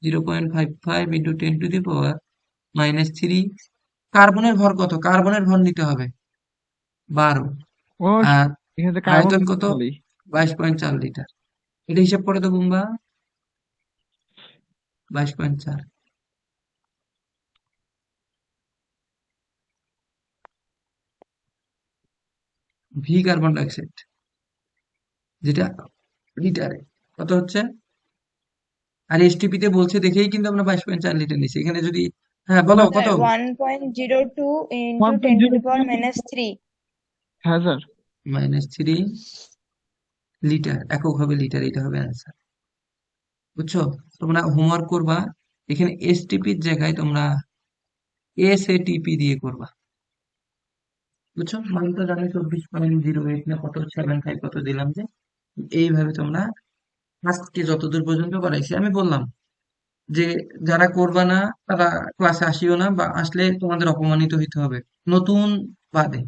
0.55 ইন্টু 10 টু দি পাওয়ার -3। কার্বনের ভর কত? কার্বনের ভর নিতে হবে 12। ও আর এখানে তো কার্বন আয়তন কত? খালি। 22.4 লিটার। এটা হিসাব করে তো Bumba, 22.4। V carbon die oxide যেটা লিটারে কত হচ্ছে? আর এসটিপি তে বলছে দেখেই কিন্তু আমরা 22.4 লিটার নিচ্ছি। এখানে যদি, হ্যাঁ বলো কত? 1.02 into 10 to the power 1.02। minus 3. হ্যাঁ স্যার। -3 লিটার, একক হবে লিটার, এটা হবে অ্যান্সার। বুঝছো? তোমরা হোমওয়ার্ক করবা, এখানে এসটিপির জায়গায় তোমরা এসএটিপি দিয়ে করবা। বুঝছো? মান তো জানো 24.08 না কত, 75 কত দিলাম যে। এইভাবে তোমরা আজকে যতদূর পর্যন্ত করাইছি, আমি বললাম যে যারা করবা না তারা ক্লাসে আসিও না, বা আসলে তোমাদের অপমানিত হইতে হবে নতুন বাদে।